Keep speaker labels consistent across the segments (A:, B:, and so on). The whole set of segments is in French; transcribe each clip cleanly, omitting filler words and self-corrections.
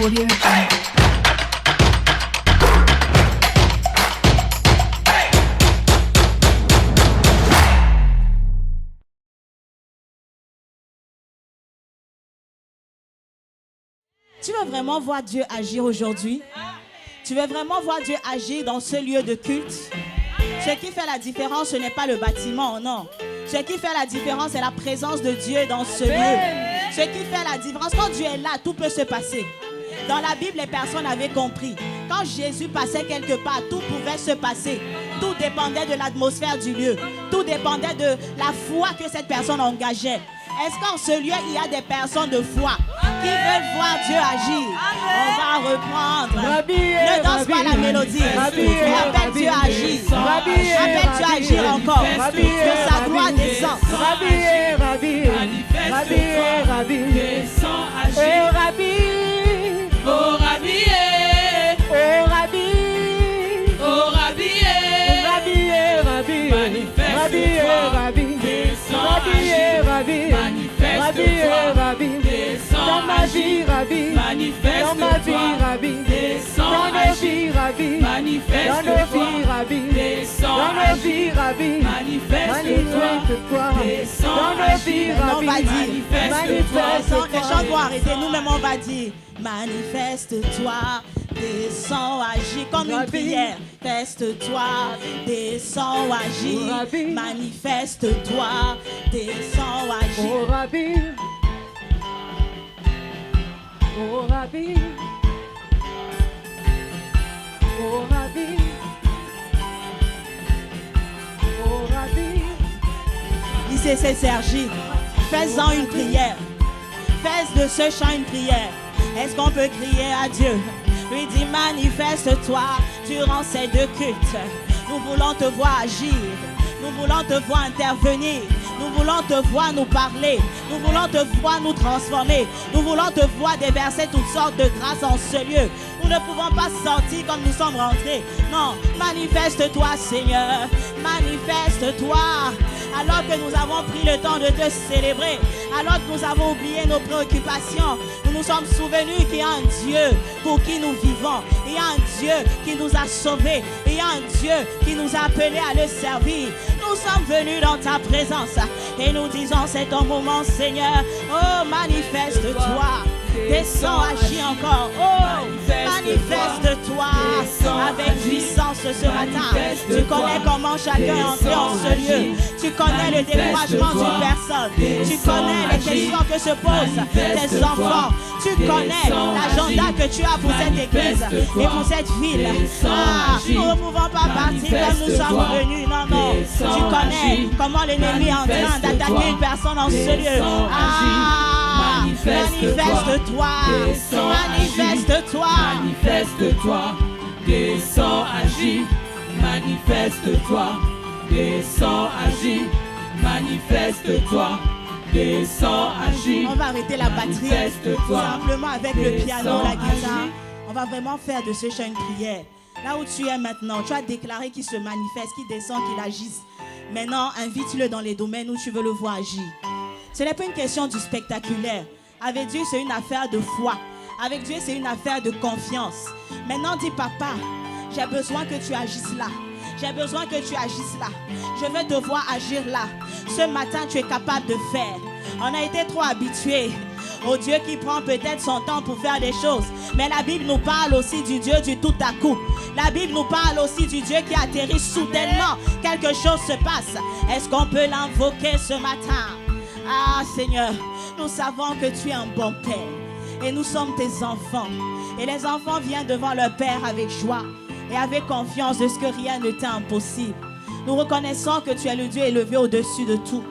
A: Audio Jungle.
B: Tu veux vraiment voir Dieu agir aujourd'hui? Tu veux vraiment voir Dieu agir dans ce lieu de culte? Ce qui fait la différence, ce n'est pas le bâtiment, non. Ce qui fait la différence, c'est la présence de Dieu dans ce lieu. Ce qui fait la différence, quand Dieu est là, tout peut se passer. Dans la Bible, les personnes avaient compris. Quand Jésus passait quelque part, tout pouvait se passer. Tout dépendait de l'atmosphère du lieu. Tout dépendait de la foi que cette personne engageait. Est-ce qu'en ce lieu, il y a des personnes de foi qui veulent voir Dieu agir? On va reprendre. Ne danse pas la mélodie. Mais appelle Dieu à agir. Appelle Dieu à agir encore. Que sa gloire descende.
C: Descends, agir. Oh Rabbi, oh Rabbi, oh Rabbi, manifeste-toi, descends, agis, manifeste-toi, descends, agis, manifeste-toi, descends, agis, manifeste-toi, descends, agis, manifeste-toi, descends, agis,
B: On va dire,
C: manifeste-toi.
B: les gens doivent arrêter, nous-mêmes on va dire, manifeste-toi, descends, agis comme une prière. Manifeste-toi, descends, agis. Manifeste-toi, descends, agis.
C: Oh Rabbi, oh Rabbi, oh Rabbi, oh Rabbi.
B: Lycée Sergi, fais-en une prière. Fais de ce chant une prière. Est-ce qu'on peut crier à Dieu? Lui dit manifeste-toi durant ces deux cultes. Nous voulons te voir agir. Nous voulons te voir intervenir. Nous voulons te voir nous parler. Nous voulons te voir nous transformer. Nous voulons te voir déverser toutes sortes de grâces en ce lieu. Nous ne pouvons pas sortir comme nous sommes rentrés. Non, manifeste-toi Seigneur. Manifeste-toi. Alors que nous avons pris le temps de te célébrer, alors que nous avons oublié nos préoccupations, nous nous sommes souvenus qu'il y a un Dieu pour qui nous vivons. Il y a un Dieu qui nous a sauvés. Il y a un Dieu qui nous a appelés à le servir. Nous sommes venus dans ta présence et nous disons c'est ton moment Seigneur. Oh, manifeste-toi. Descends, agis encore. Oh, manifeste-toi avec puissance ce matin. Tu connais comment chacun est entré en ce lieu. Tu connais le découragement d'une personne. Tu connais les questions que se posent tes enfants. Tu connais l'agenda que tu as pour cette église et pour cette ville. Ah, nous ne pouvons pas partir comme nous sommes venus. Non, non. Tu connais comment l'ennemi est en train d'attaquer une personne en ce lieu. Ah, manifeste-toi, manifeste-toi,
C: manifeste-toi, descends, agis, manifeste-toi, descends, agis, manifeste-toi, descends, agis.
B: On va arrêter la batterie simplement avec le piano, la guitare. On va vraiment faire de ce chant une prière. Là où tu es maintenant, tu as déclaré qu'il se manifeste, qu'il descend, qu'il agisse. Maintenant, invite-le dans les domaines où tu veux le voir agir. Ce n'est pas une question du spectaculaire. Avec Dieu, c'est une affaire de foi. Avec Dieu, c'est une affaire de confiance. Maintenant, dis papa, j'ai besoin que tu agisses là. J'ai besoin que tu agisses là. Je veux te voir agir là. Ce matin, tu es capable de faire. On a été trop habitués au Dieu qui prend peut-être son temps pour faire des choses. Mais la Bible nous parle aussi du Dieu du tout à coup. La Bible nous parle aussi du Dieu qui atterrit soudainement. Quelque chose se passe. Est-ce qu'on peut l'invoquer ce matin? Ah Seigneur, nous savons que tu es un bon Père. Et nous sommes tes enfants. Et les enfants viennent devant leur Père avec joie et avec confiance de ce que rien ne t'est impossible. Nous reconnaissons que tu es le Dieu élevé au-dessus de tout.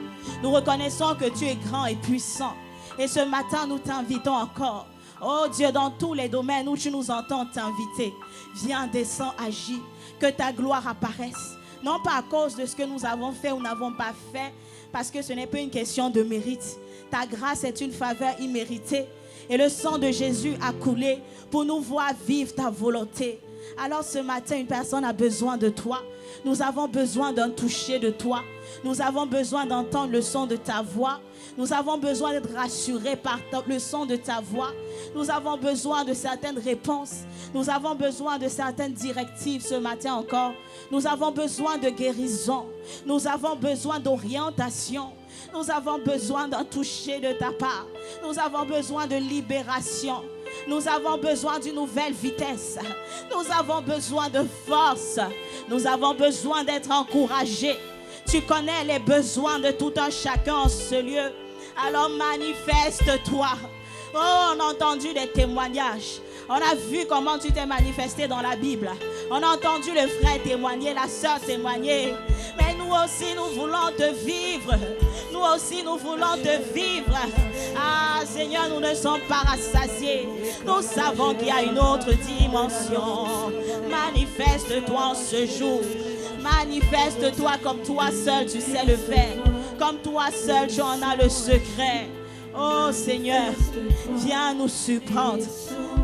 B: Nous reconnaissons que tu es grand et puissant. Et ce matin, nous t'invitons encore. Oh Dieu, dans tous les domaines où tu nous entends t'inviter, viens, descends, agis, que ta gloire apparaisse. Non pas à cause de ce que nous avons fait ou n'avons pas fait, parce que ce n'est pas une question de mérite. Ta grâce est une faveur imméritée. Et le sang de Jésus a coulé pour nous voir vivre ta volonté. Alors ce matin, une personne a besoin de toi. Nous avons besoin d'un toucher de toi. Nous avons besoin d'entendre le son de ta voix. Nous avons besoin d'être rassurés par le son de ta voix. Nous avons besoin de certaines réponses. Nous avons besoin de certaines directives ce matin encore. Nous avons besoin de guérison. Nous avons besoin d'orientation. Nous avons besoin d'un toucher de ta part. Nous avons besoin de libération. Nous avons besoin d'une nouvelle vitesse. Nous avons besoin de force. Nous avons besoin d'être encouragés. Tu connais les besoins de tout un chacun en ce lieu. Alors manifeste-toi. Oh, on a entendu des témoignages. On a vu comment tu t'es manifesté dans la Bible. On a entendu le frère témoigner, la sœur témoigner. Mais nous aussi, nous voulons te vivre. Nous aussi, nous voulons te vivre. Ah, Seigneur, nous ne sommes pas rassasiés. Nous savons qu'il y a une autre dimension. Manifeste-toi en ce jour. Manifeste-toi comme toi seul, tu sais le faire. Comme toi seul, tu en as le secret. Oh Seigneur, viens nous surprendre.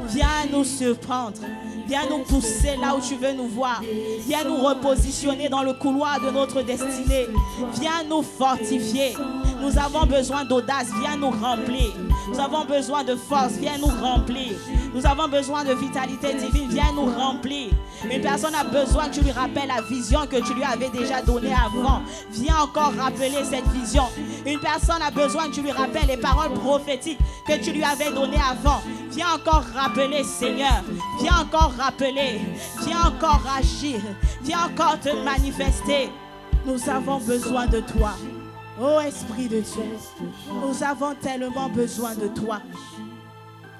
B: Viens nous surprendre. Viens nous pousser là où tu veux nous voir. Viens nous repositionner dans le couloir de notre destinée. Viens nous fortifier. Nous avons besoin d'audace. Viens nous remplir. Nous avons besoin de force. Viens nous remplir. Nous avons besoin de vitalité divine. Viens nous remplir. Une personne a besoin que tu lui rappelles la vision que tu lui avais déjà donnée avant. Viens encore rappeler cette vision. Une personne a besoin que tu lui rappelles les paroles prophétiques que tu lui avais données avant. Viens encore rappeler, Seigneur. Viens encore rappeler. Viens encore agir. Viens encore te manifester. Nous avons besoin de toi. Oh Esprit de Dieu, nous avons tellement besoin de toi.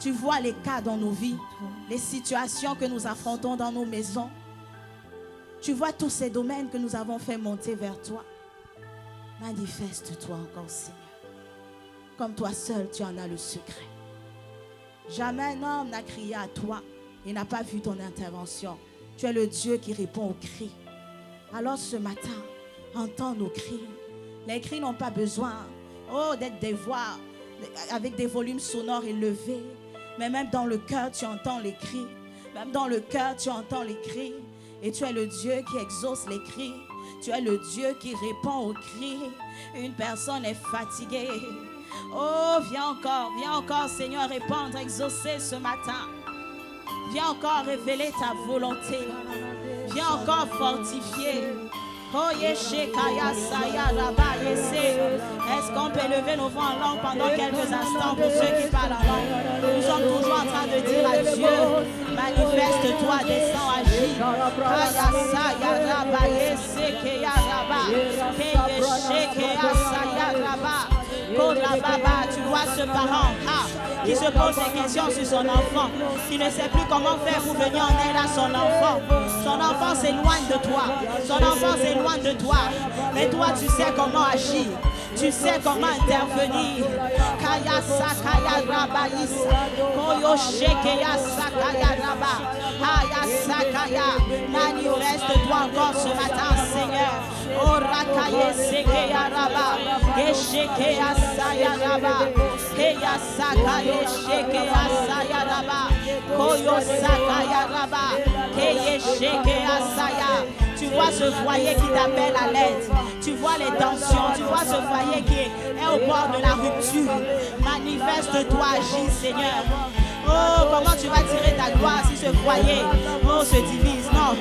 B: Tu vois les cas dans nos vies, les situations que nous affrontons dans nos maisons. Tu vois tous ces domaines que nous avons fait monter vers toi. Manifeste-toi encore, Seigneur. Comme toi seul, tu en as le secret. Jamais un homme n'a crié à toi et n'a pas vu ton intervention. Tu es le Dieu qui répond aux cris. Alors ce matin, entends nos cris. Les cris n'ont pas besoin d'être des voix avec des volumes sonores élevés. Mais même dans le cœur, tu entends les cris. Même dans le cœur, tu entends les cris. Et tu es le Dieu qui exauce les cris. Tu es le Dieu qui répond aux cris. Une personne est fatiguée. Oh, viens encore, Seigneur, répondre, exaucer ce matin. Viens encore révéler ta volonté. Viens encore fortifier. Est-ce qu'on peut lever nos voix en langue pendant quelques instants pour ceux qui parlent en langue? Nous sommes toujours en train de dire à Dieu, manifeste-toi, descends, agis. Tu vois ce parent qui se pose des questions sur son enfant, qui ne sait plus comment faire pour venir en aide à son enfant. Son enfant s'éloigne de toi. Son enfant s'éloigne de toi. Mais toi, tu sais comment agir. Tu sais comment intervenir. Kaya sakaya rabaïs. Koyo shekeya sakaya raba. Haya sakaya. Manifeste-toi encore ce matin, Seigneur. Orakaye sekeya raba. Eshekeya saya raba. Keya sakaye shekeya saya raba. Koyo sakaya raba. Keye shekeya saya. Tu vois ce foyer qui t'appelle à l'aide. Tu vois les tensions. Tu vois ce foyer qui est au bord de la rupture. Manifeste-toi, agis, Seigneur. Oh, comment tu vas tirer ta gloire si ce foyer se divise? Non,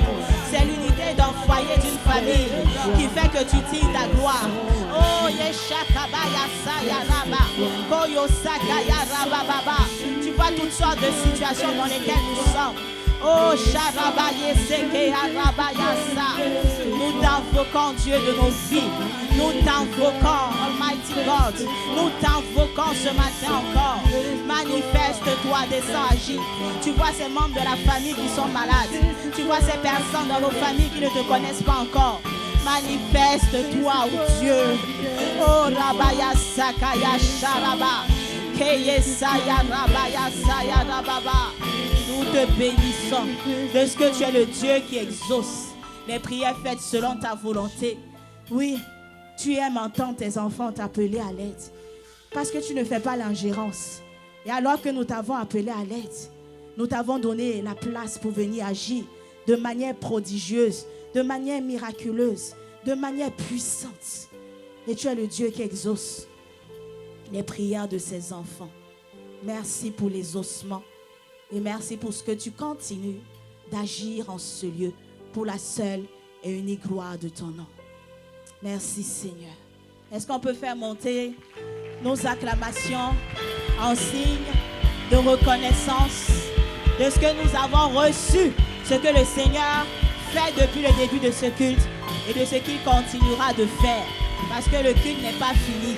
B: c'est l'unité d'un foyer, d'une famille qui fait que tu tires ta gloire. Oh, Yeshakabaya Sayaraba, Koyosakaya Rabababa. Tu vois toutes sortes de situations dans lesquelles nous sommes. Oh, Sharabaye Seke Arabayasa. Nous t'invoquons, Dieu de nos vies. Nous t'invoquons, Almighty God. Nous t'invoquons ce matin encore. Manifeste-toi, descends, agis. Tu vois ces membres de la famille qui sont malades. Tu vois ces personnes dans nos familles qui ne te connaissent pas encore. Manifeste-toi, oh Dieu. Oh, Rabaya Sakaya Sharaba. Keye Saya Rabaya Saya Rababa. Nous te bénissons de ce que tu es le Dieu qui exauce les prières faites selon ta volonté. Oui, tu aimes entendre tes enfants t'appeler à l'aide parce que tu ne fais pas l'ingérence. Et alors que nous t'avons appelé à l'aide, nous t'avons donné la place pour venir agir. de manière prodigieuse, de manière miraculeuse, de manière puissante. Et tu es le Dieu qui exauce les prières de ses enfants. Merci pour les ossements et merci pour ce que tu continues d'agir en ce lieu pour la seule et unique gloire de ton nom. Merci Seigneur. Est-ce qu'on peut faire monter nos acclamations en signe de reconnaissance de ce que nous avons reçu, ce que le Seigneur fait depuis le début de ce culte et de ce qu'il continuera de faire, parce que le culte n'est pas fini.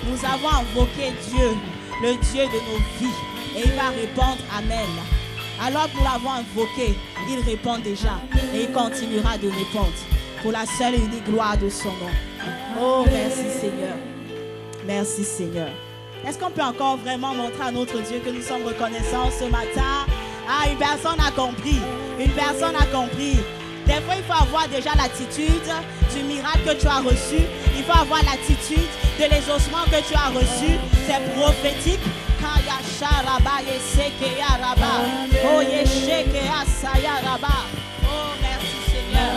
B: Nous avons invoqué Dieu, le Dieu de nos vies, et il va répondre Amen. Alors que nous l'avons invoqué, il répond déjà et il continuera de répondre pour la seule et unique gloire de son nom. Oh, merci Seigneur. Merci Seigneur. Est-ce qu'on peut encore vraiment montrer à notre Dieu que nous sommes reconnaissants ce matin? Ah, une personne a compris. Une personne a compris. Des fois, il faut avoir déjà l'attitude du miracle que tu as reçu. Il faut avoir l'attitude de l'exaucement que tu as reçu. C'est prophétique. Oh, merci Seigneur.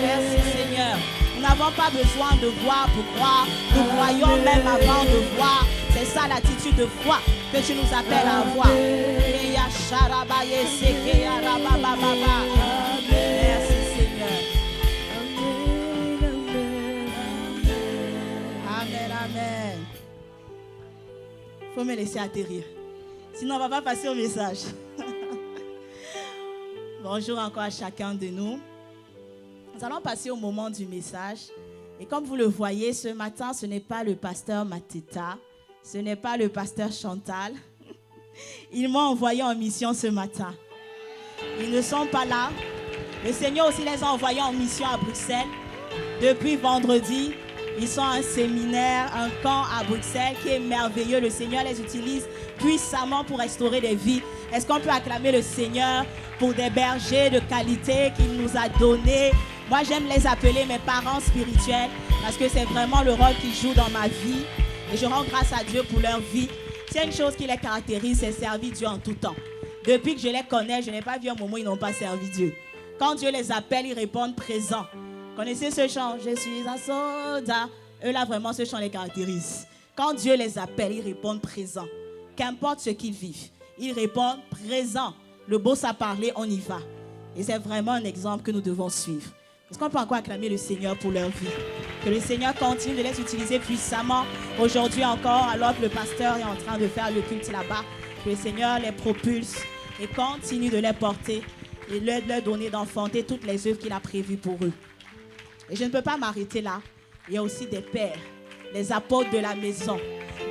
B: Merci Seigneur. Nous n'avons pas besoin de voir pour croire. Nous croyons même avant de voir. C'est ça l'attitude de foi que tu nous appelles à avoir. Merci Seigneur. Amen, amen. Il faut me laisser atterrir. Sinon, on ne va pas passer au message. Bonjour encore à chacun de nous. Nous allons passer au moment du message. Et comme vous le voyez, ce matin, ce n'est pas le pasteur Mateta. Ce n'est pas le pasteur Chantal. Ils m'ont envoyé en mission ce matin. Ils ne sont pas là. Le Seigneur aussi les a envoyés en mission à Bruxelles. Depuis vendredi, ils sont à un séminaire, un camp à Bruxelles qui est merveilleux. Le Seigneur les utilise puissamment pour restaurer des vies. Est-ce qu'on peut acclamer le Seigneur pour des bergers de qualité qu'il nous a donnés? Moi, j'aime les appeler mes parents spirituels parce que c'est vraiment le rôle qu'ils jouent dans ma vie. Et je rends grâce à Dieu pour leur vie. C'est une chose qui les caractérise, c'est servir Dieu en tout temps. Depuis que je les connais, je n'ai pas vu un moment où ils n'ont pas servi Dieu. Quand Dieu les appelle, ils répondent présent. Connaissez ce chant? Je suis un soldat. Eux là, vraiment, ce chant les caractérise. Quand Dieu les appelle, ils répondent présent. Qu'importe ce qu'ils vivent, ils répondent présent. Le beau ça parler, on y va. Et c'est vraiment un exemple que nous devons suivre. Est-ce qu'on peut encore acclamer le Seigneur pour leur vie? Que le Seigneur continue de les utiliser puissamment aujourd'hui encore, alors que le pasteur est en train de faire le culte là-bas. Que le Seigneur les propulse et continue de les porter et leur donner d'enfanter toutes les œuvres qu'il a prévues pour eux. Et je ne peux pas m'arrêter là. Il y a aussi des pères, des apôtres de la maison,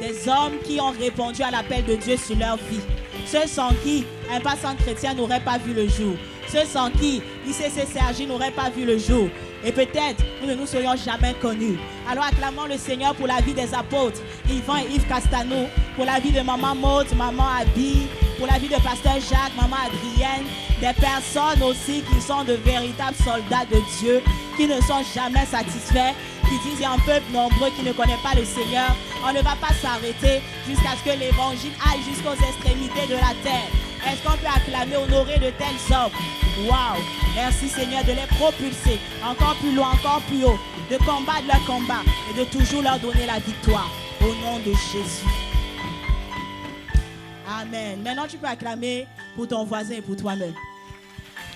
B: des hommes qui ont répondu à l'appel de Dieu sur leur vie. Ceux sans qui un passant chrétien n'aurait pas vu le jour. Ceux sans qui ICC Sergi n'aurait pas vu le jour. Et peut-être nous ne nous serions jamais connus. Alors acclamons le Seigneur pour la vie des apôtres, Yvan et Yves Castano, pour la vie de maman Maud, maman Abby, pour la vie de pasteur Jacques, maman Adrienne, des personnes aussi qui sont de véritables soldats de Dieu, qui ne sont jamais satisfaits, qui disent il y a un peuple nombreux qui ne connaît pas le Seigneur. On ne va pas s'arrêter jusqu'à ce que l'évangile aille jusqu'aux extrémités de la terre. Est-ce qu'on peut acclamer, honorer de tels hommes? Waouh! Merci Seigneur de les propulser encore plus loin, encore plus haut, de combattre leur combat et de toujours leur donner la victoire au nom de Jésus. Amen. Maintenant tu peux acclamer pour ton voisin et pour toi-même,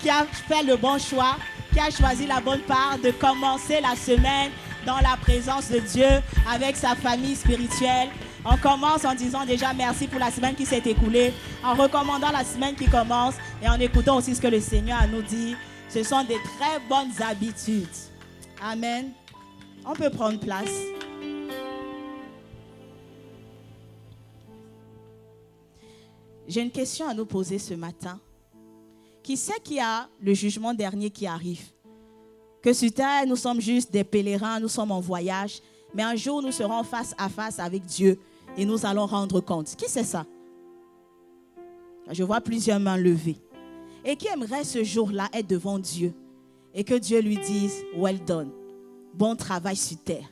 B: qui a fait le bon choix, qui a choisi la bonne part de commencer la semaine dans la présence de Dieu avec sa famille spirituelle. On commence en disant déjà merci pour la semaine qui s'est écoulée, en recommandant la semaine qui commence et en écoutant aussi ce que le Seigneur nous dit. Ce sont des très bonnes habitudes. Amen. On peut prendre place. J'ai une question à nous poser ce matin. Qui c'est qui a le jugement dernier qui arrive? Que sur terre, nous sommes juste des pèlerins, nous sommes en voyage, mais un jour, nous serons face à face avec Dieu et nous allons rendre compte. Qui c'est ça? Je vois plusieurs mains levées. Et qui aimerait ce jour-là être devant Dieu et que Dieu lui dise « Well done, bon travail sur terre.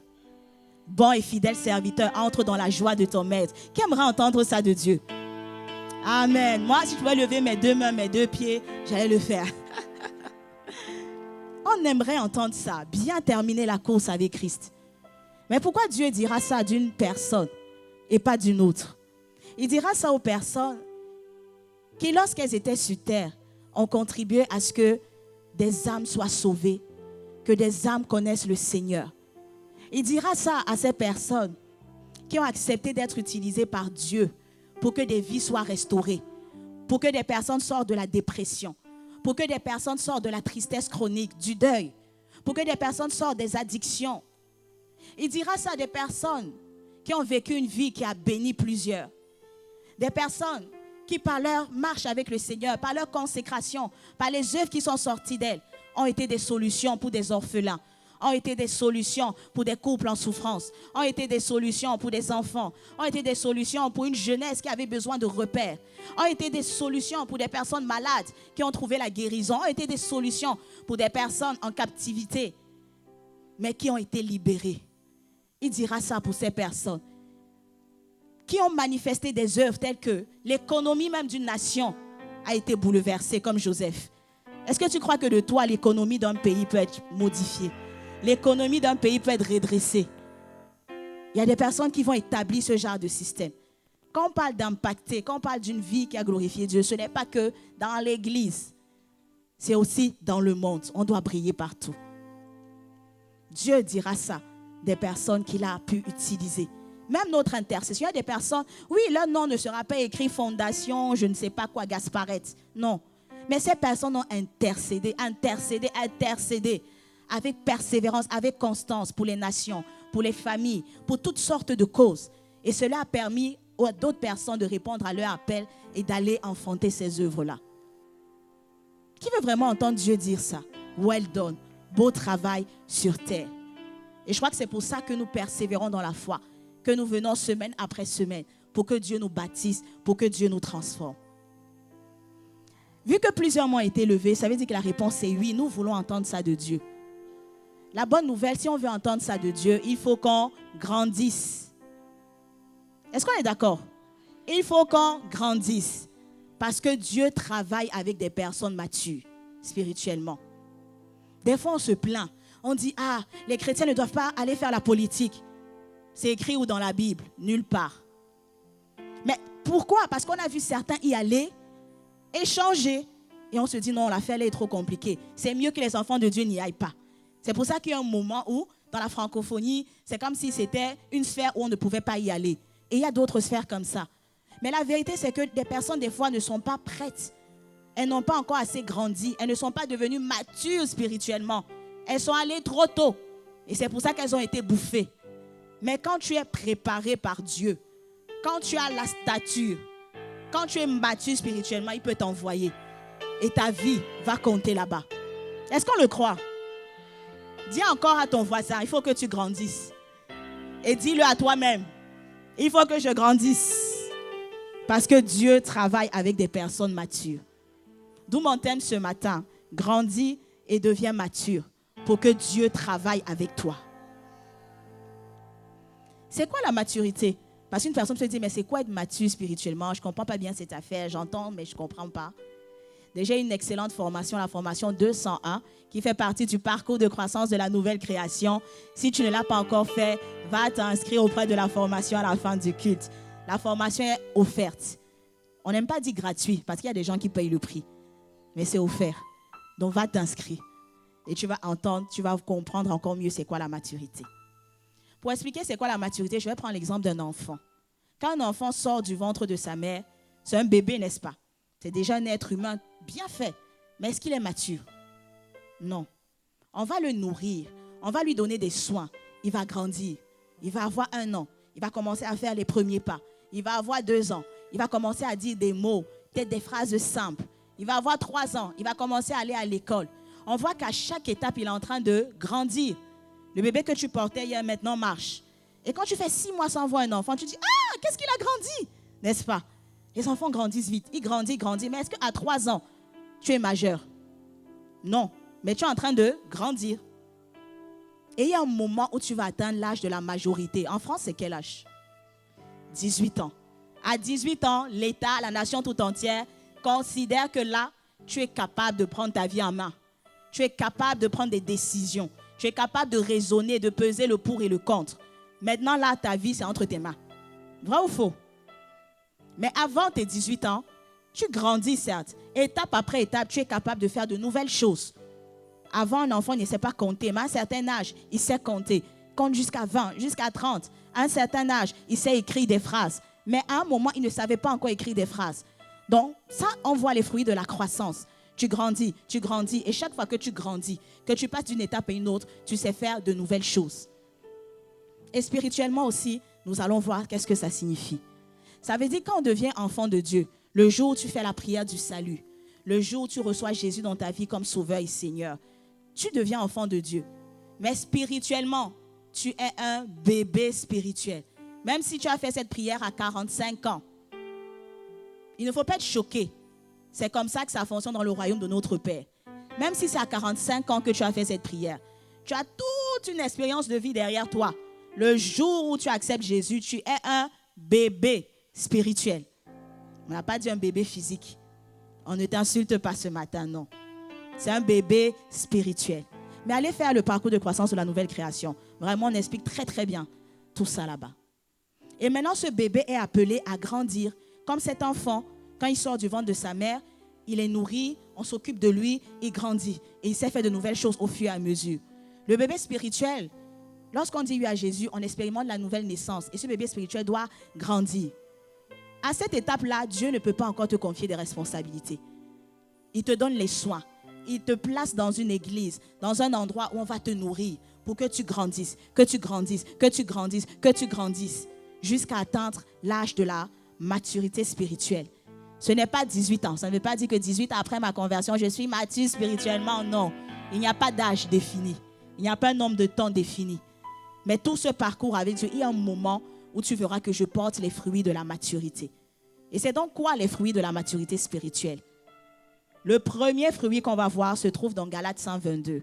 B: Bon et fidèle serviteur, entre dans la joie de ton maître. » Qui aimerait entendre ça de Dieu? Amen. Moi, si je pouvais lever mes deux mains, mes deux pieds, j'allais le faire. On aimerait entendre ça, bien terminer la course avec Christ. Mais pourquoi Dieu dira ça d'une personne et pas d'une autre? Il dira ça aux personnes qui, lorsqu'elles étaient sur terre, ont contribué à ce que des âmes soient sauvées, que des âmes connaissent le Seigneur. Il dira ça à ces personnes qui ont accepté d'être utilisées par Dieu pour que des vies soient restaurées, pour que des personnes sortent de la dépression, pour que des personnes sortent de la tristesse chronique, du deuil, pour que des personnes sortent des addictions. Il dira ça à des personnes qui ont vécu une vie qui a béni plusieurs. Des personnes qui, par leur marche avec le Seigneur, par leur consécration, par les œuvres qui sont sorties d'elles, ont été des solutions pour des orphelins, ont été des solutions pour des couples en souffrance, ont été des solutions pour des enfants, ont été des solutions pour une jeunesse qui avait besoin de repères, ont été des solutions pour des personnes malades qui ont trouvé la guérison, ont été des solutions pour des personnes en captivité, mais qui ont été libérées. Il dira ça pour ces personnes qui ont manifesté des œuvres telles que l'économie même d'une nation a été bouleversée, comme Joseph. Est-ce que tu crois que de toi, l'économie d'un pays peut être modifiée? L'économie d'un pays peut être redressée. Il y a des personnes qui vont établir ce genre de système. Quand on parle d'impacter, quand on parle d'une vie qui a glorifié Dieu, ce n'est pas que dans l'église, c'est aussi dans le monde. On doit briller partout. Dieu dira ça des personnes qu'il a pu utiliser. Même notre intercession, il y a des personnes, oui, leur nom ne sera pas écrit Fondation, je ne sais pas quoi, Gasparette. Non. Mais ces personnes ont intercédé avec persévérance, avec constance pour les nations, pour les familles, pour toutes sortes de causes. Et cela a permis à d'autres personnes de répondre à leur appel et d'aller enfanter ces œuvres-là. Qui veut vraiment entendre Dieu dire ça? Well done, beau travail sur terre. Et je crois que c'est pour ça que nous persévérons dans la foi, que nous venons semaine après semaine, pour que Dieu nous baptise, pour que Dieu nous transforme. Vu que plusieurs mots ont été levés, ça veut dire que la réponse est oui, nous voulons entendre ça de Dieu. La bonne nouvelle, si on veut entendre ça de Dieu, il faut qu'on grandisse. Est-ce qu'on est d'accord? Il faut qu'on grandisse. Parce que Dieu travaille avec des personnes matures, spirituellement. Des fois, on se plaint. On dit, les chrétiens ne doivent pas aller faire la politique. C'est écrit où dans la Bible? Nulle part. Mais pourquoi? Parce qu'on a vu certains y aller, échanger, et on se dit, non, l'affaire est trop compliquée. C'est mieux que les enfants de Dieu n'y aillent pas. C'est pour ça qu'il y a un moment où, dans la francophonie, c'est comme si c'était une sphère où on ne pouvait pas y aller. Et il y a d'autres sphères comme ça. Mais la vérité, c'est que des personnes, des fois, ne sont pas prêtes. Elles n'ont pas encore assez grandi. Elles ne sont pas devenues matures spirituellement. Elles sont allées trop tôt. Et c'est pour ça qu'elles ont été bouffées. Mais quand tu es préparé par Dieu, quand tu as la stature, quand tu es mature spirituellement, il peut t'envoyer. Et ta vie va compter là-bas. Est-ce qu'on le croit? Dis encore à ton voisin, il faut que tu grandisses. Et dis-le à toi-même, il faut que je grandisse. Parce que Dieu travaille avec des personnes matures. D'où mon thème ce matin, grandis et deviens mature pour que Dieu travaille avec toi. C'est quoi la maturité? Parce qu'une personne se dit, mais c'est quoi être mature spirituellement? Je ne comprends pas bien cette affaire, j'entends, mais je ne comprends pas. Déjà une excellente formation, la formation 201, qui fait partie du parcours de croissance de la nouvelle création. Si tu ne l'as pas encore fait, va t'inscrire auprès de la formation à la fin du culte. La formation est offerte. On n'aime pas dire gratuit, parce qu'il y a des gens qui payent le prix. Mais c'est offert. Donc va t'inscrire. Et tu vas entendre, tu vas comprendre encore mieux c'est quoi la maturité. Pour expliquer c'est quoi la maturité, je vais prendre l'exemple d'un enfant. Quand un enfant sort du ventre de sa mère, c'est un bébé, n'est-ce pas? C'est déjà un être humain bien fait. Mais est-ce qu'il est mature? Non. On va le nourrir. On va lui donner des soins. Il va grandir. Il va avoir 1 an. Il va commencer à faire les premiers pas. Il va avoir 2 ans. Il va commencer à dire des mots, peut-être des phrases simples. Il va avoir 3 ans. Il va commencer à aller à l'école. On voit qu'à chaque étape, il est en train de grandir. Le bébé que tu portais hier maintenant marche. Et quand tu fais 6 mois sans voir un enfant, tu dis, qu'est-ce qu'il a grandi? N'est-ce pas? Les enfants grandissent vite. Ils grandissent. Mais est-ce qu'à 3 ans, tu es majeur? Non. Mais tu es en train de grandir. Et il y a un moment où tu vas atteindre l'âge de la majorité. En France, c'est quel âge? 18 ans. À 18 ans, l'État, la nation tout entière, considère que là, tu es capable de prendre ta vie en main. Tu es capable de prendre des décisions. Tu es capable de raisonner, de peser le pour et le contre. Maintenant, là, ta vie, c'est entre tes mains. Vrai ou faux? Mais avant tes 18 ans, tu grandis, certes. Étape après étape, tu es capable de faire de nouvelles choses. Avant, un enfant ne sait pas compter, mais à un certain âge, il sait compter. Compte jusqu'à 20, jusqu'à 30. À un certain âge, il sait écrire des phrases. Mais à un moment, il ne savait pas encore écrire des phrases. Donc, ça, on voit les fruits de la croissance. Tu grandis. Et chaque fois que tu grandis, que tu passes d'une étape à une autre, tu sais faire de nouvelles choses. Et spirituellement aussi, nous allons voir qu'est-ce que ça signifie. Ça veut dire quand on devient enfant de Dieu, le jour où tu fais la prière du salut, le jour où tu reçois Jésus dans ta vie comme Sauveur et Seigneur, tu deviens enfant de Dieu. Mais spirituellement, tu es un bébé spirituel. Même si tu as fait cette prière à 45 ans, il ne faut pas être choqué. C'est comme ça que ça fonctionne dans le royaume de notre Père. Même si c'est à 45 ans que tu as fait cette prière, tu as toute une expérience de vie derrière toi. Le jour où tu acceptes Jésus, tu es un bébé spirituel. On n'a pas dit un bébé physique. On ne t'insulte pas ce matin, non. C'est un bébé spirituel. Mais allez faire le parcours de croissance de la nouvelle création. Vraiment, on explique très très bien tout ça là-bas. Et maintenant, ce bébé est appelé à grandir. Comme cet enfant, quand il sort du ventre de sa mère, il est nourri, on s'occupe de lui, il grandit. Et il sait faire de nouvelles choses au fur et à mesure. Le bébé spirituel, lorsqu'on dit oui à Jésus, on expérimente la nouvelle naissance. Et ce bébé spirituel doit grandir. À cette étape-là, Dieu ne peut pas encore te confier des responsabilités. Il te donne les soins. Il te place dans une église, dans un endroit où on va te nourrir pour que tu grandisses, jusqu'à atteindre l'âge de la maturité spirituelle. Ce n'est pas 18 ans. Ça ne veut pas dire que 18 ans après ma conversion, je suis mature spirituellement. Non, il n'y a pas d'âge défini. Il n'y a pas un nombre de temps défini. Mais tout ce parcours avec Dieu, il y a un moment où tu verras que je porte les fruits de la maturité. Et c'est donc quoi les fruits de la maturité spirituelle? Le premier fruit qu'on va voir se trouve dans Galates 5:22,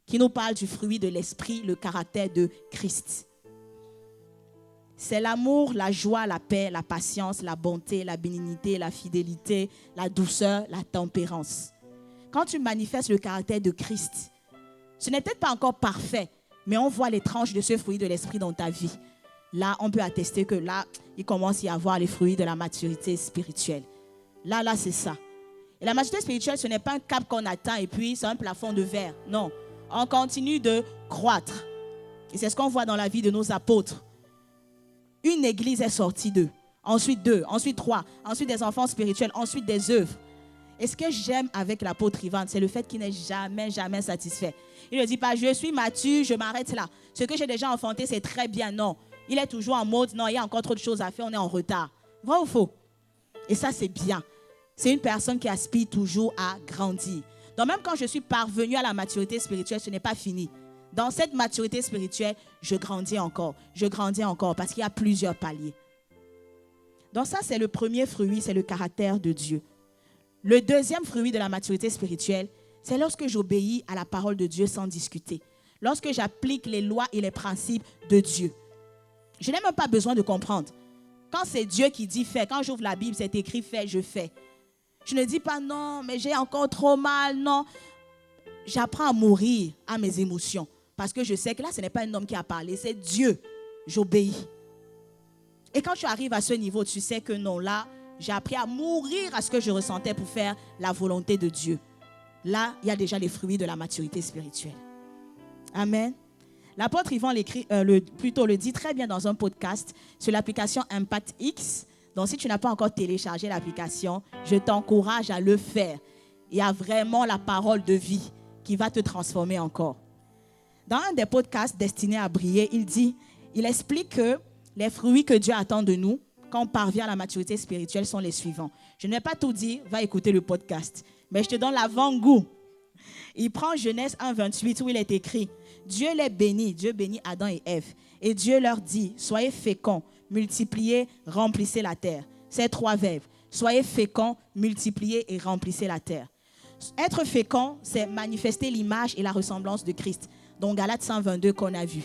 B: qui nous parle du fruit de l'esprit, le caractère de Christ. C'est l'amour, la joie, la paix, la patience, la bonté, la bénignité, la fidélité, la douceur, la tempérance. Quand tu manifestes le caractère de Christ, ce n'est peut-être pas encore parfait, mais on voit les tranches de ce fruit de l'esprit dans ta vie. Là, on peut attester que là, il commence à y avoir les fruits de la maturité spirituelle. Là, c'est ça. Et la maturité spirituelle, ce n'est pas un cap qu'on atteint et puis c'est un plafond de verre. Non, on continue de croître. Et c'est ce qu'on voit dans la vie de nos apôtres. Une église est sortie d'eux, ensuite 2, ensuite 3, ensuite des enfants spirituels, ensuite des œuvres. Et ce que j'aime avec l'apôtre Ivan, c'est le fait qu'il n'est jamais satisfait. Il ne dit pas, je suis mature, je m'arrête là. Ce que j'ai déjà enfanté, c'est très bien. Non, il est toujours en mode, non, il y a encore trop de choses à faire, on est en retard. Vrai ou faux? Et ça, c'est bien. C'est une personne qui aspire toujours à grandir. Donc même quand je suis parvenue à la maturité spirituelle, ce n'est pas fini. Dans cette maturité spirituelle, je grandis encore parce qu'il y a plusieurs paliers. Donc ça, c'est le premier fruit, c'est le caractère de Dieu. Le deuxième fruit de la maturité spirituelle, c'est lorsque j'obéis à la parole de Dieu sans discuter. Lorsque j'applique les lois et les principes de Dieu. Je n'ai même pas besoin de comprendre. Quand c'est Dieu qui dit fais, quand j'ouvre la Bible, c'est écrit fais, je fais. Je ne dis pas non, mais j'ai encore trop mal, non. J'apprends à mourir à mes émotions. Parce que je sais que là, ce n'est pas un homme qui a parlé, c'est Dieu. J'obéis. Et quand tu arrives à ce niveau, tu sais que non, là, j'ai appris à mourir à ce que je ressentais pour faire la volonté de Dieu. Là, il y a déjà les fruits de la maturité spirituelle. Amen. L'apôtre Yvan le dit très bien dans un podcast sur l'application Impact X. Donc, si tu n'as pas encore téléchargé l'application, je t'encourage à le faire. Il y a vraiment la parole de vie qui va te transformer encore. Dans un des podcasts destinés à briller, il explique que les fruits que Dieu attend de nous quand on parvient à la maturité spirituelle sont les suivants. Je ne vais pas tout dire, va écouter le podcast. Mais je te donne l'avant-goût. Il prend Genèse 1:28 où il est écrit « Dieu les bénit, Dieu bénit Adam et Ève. Et Dieu leur dit, soyez féconds, multipliez, remplissez la terre. » Ces 3 verbes. Soyez féconds, multipliez et remplissez la terre. Être fécond, c'est manifester l'image et la ressemblance de Christ. Donc Galates 5:22 qu'on a vu.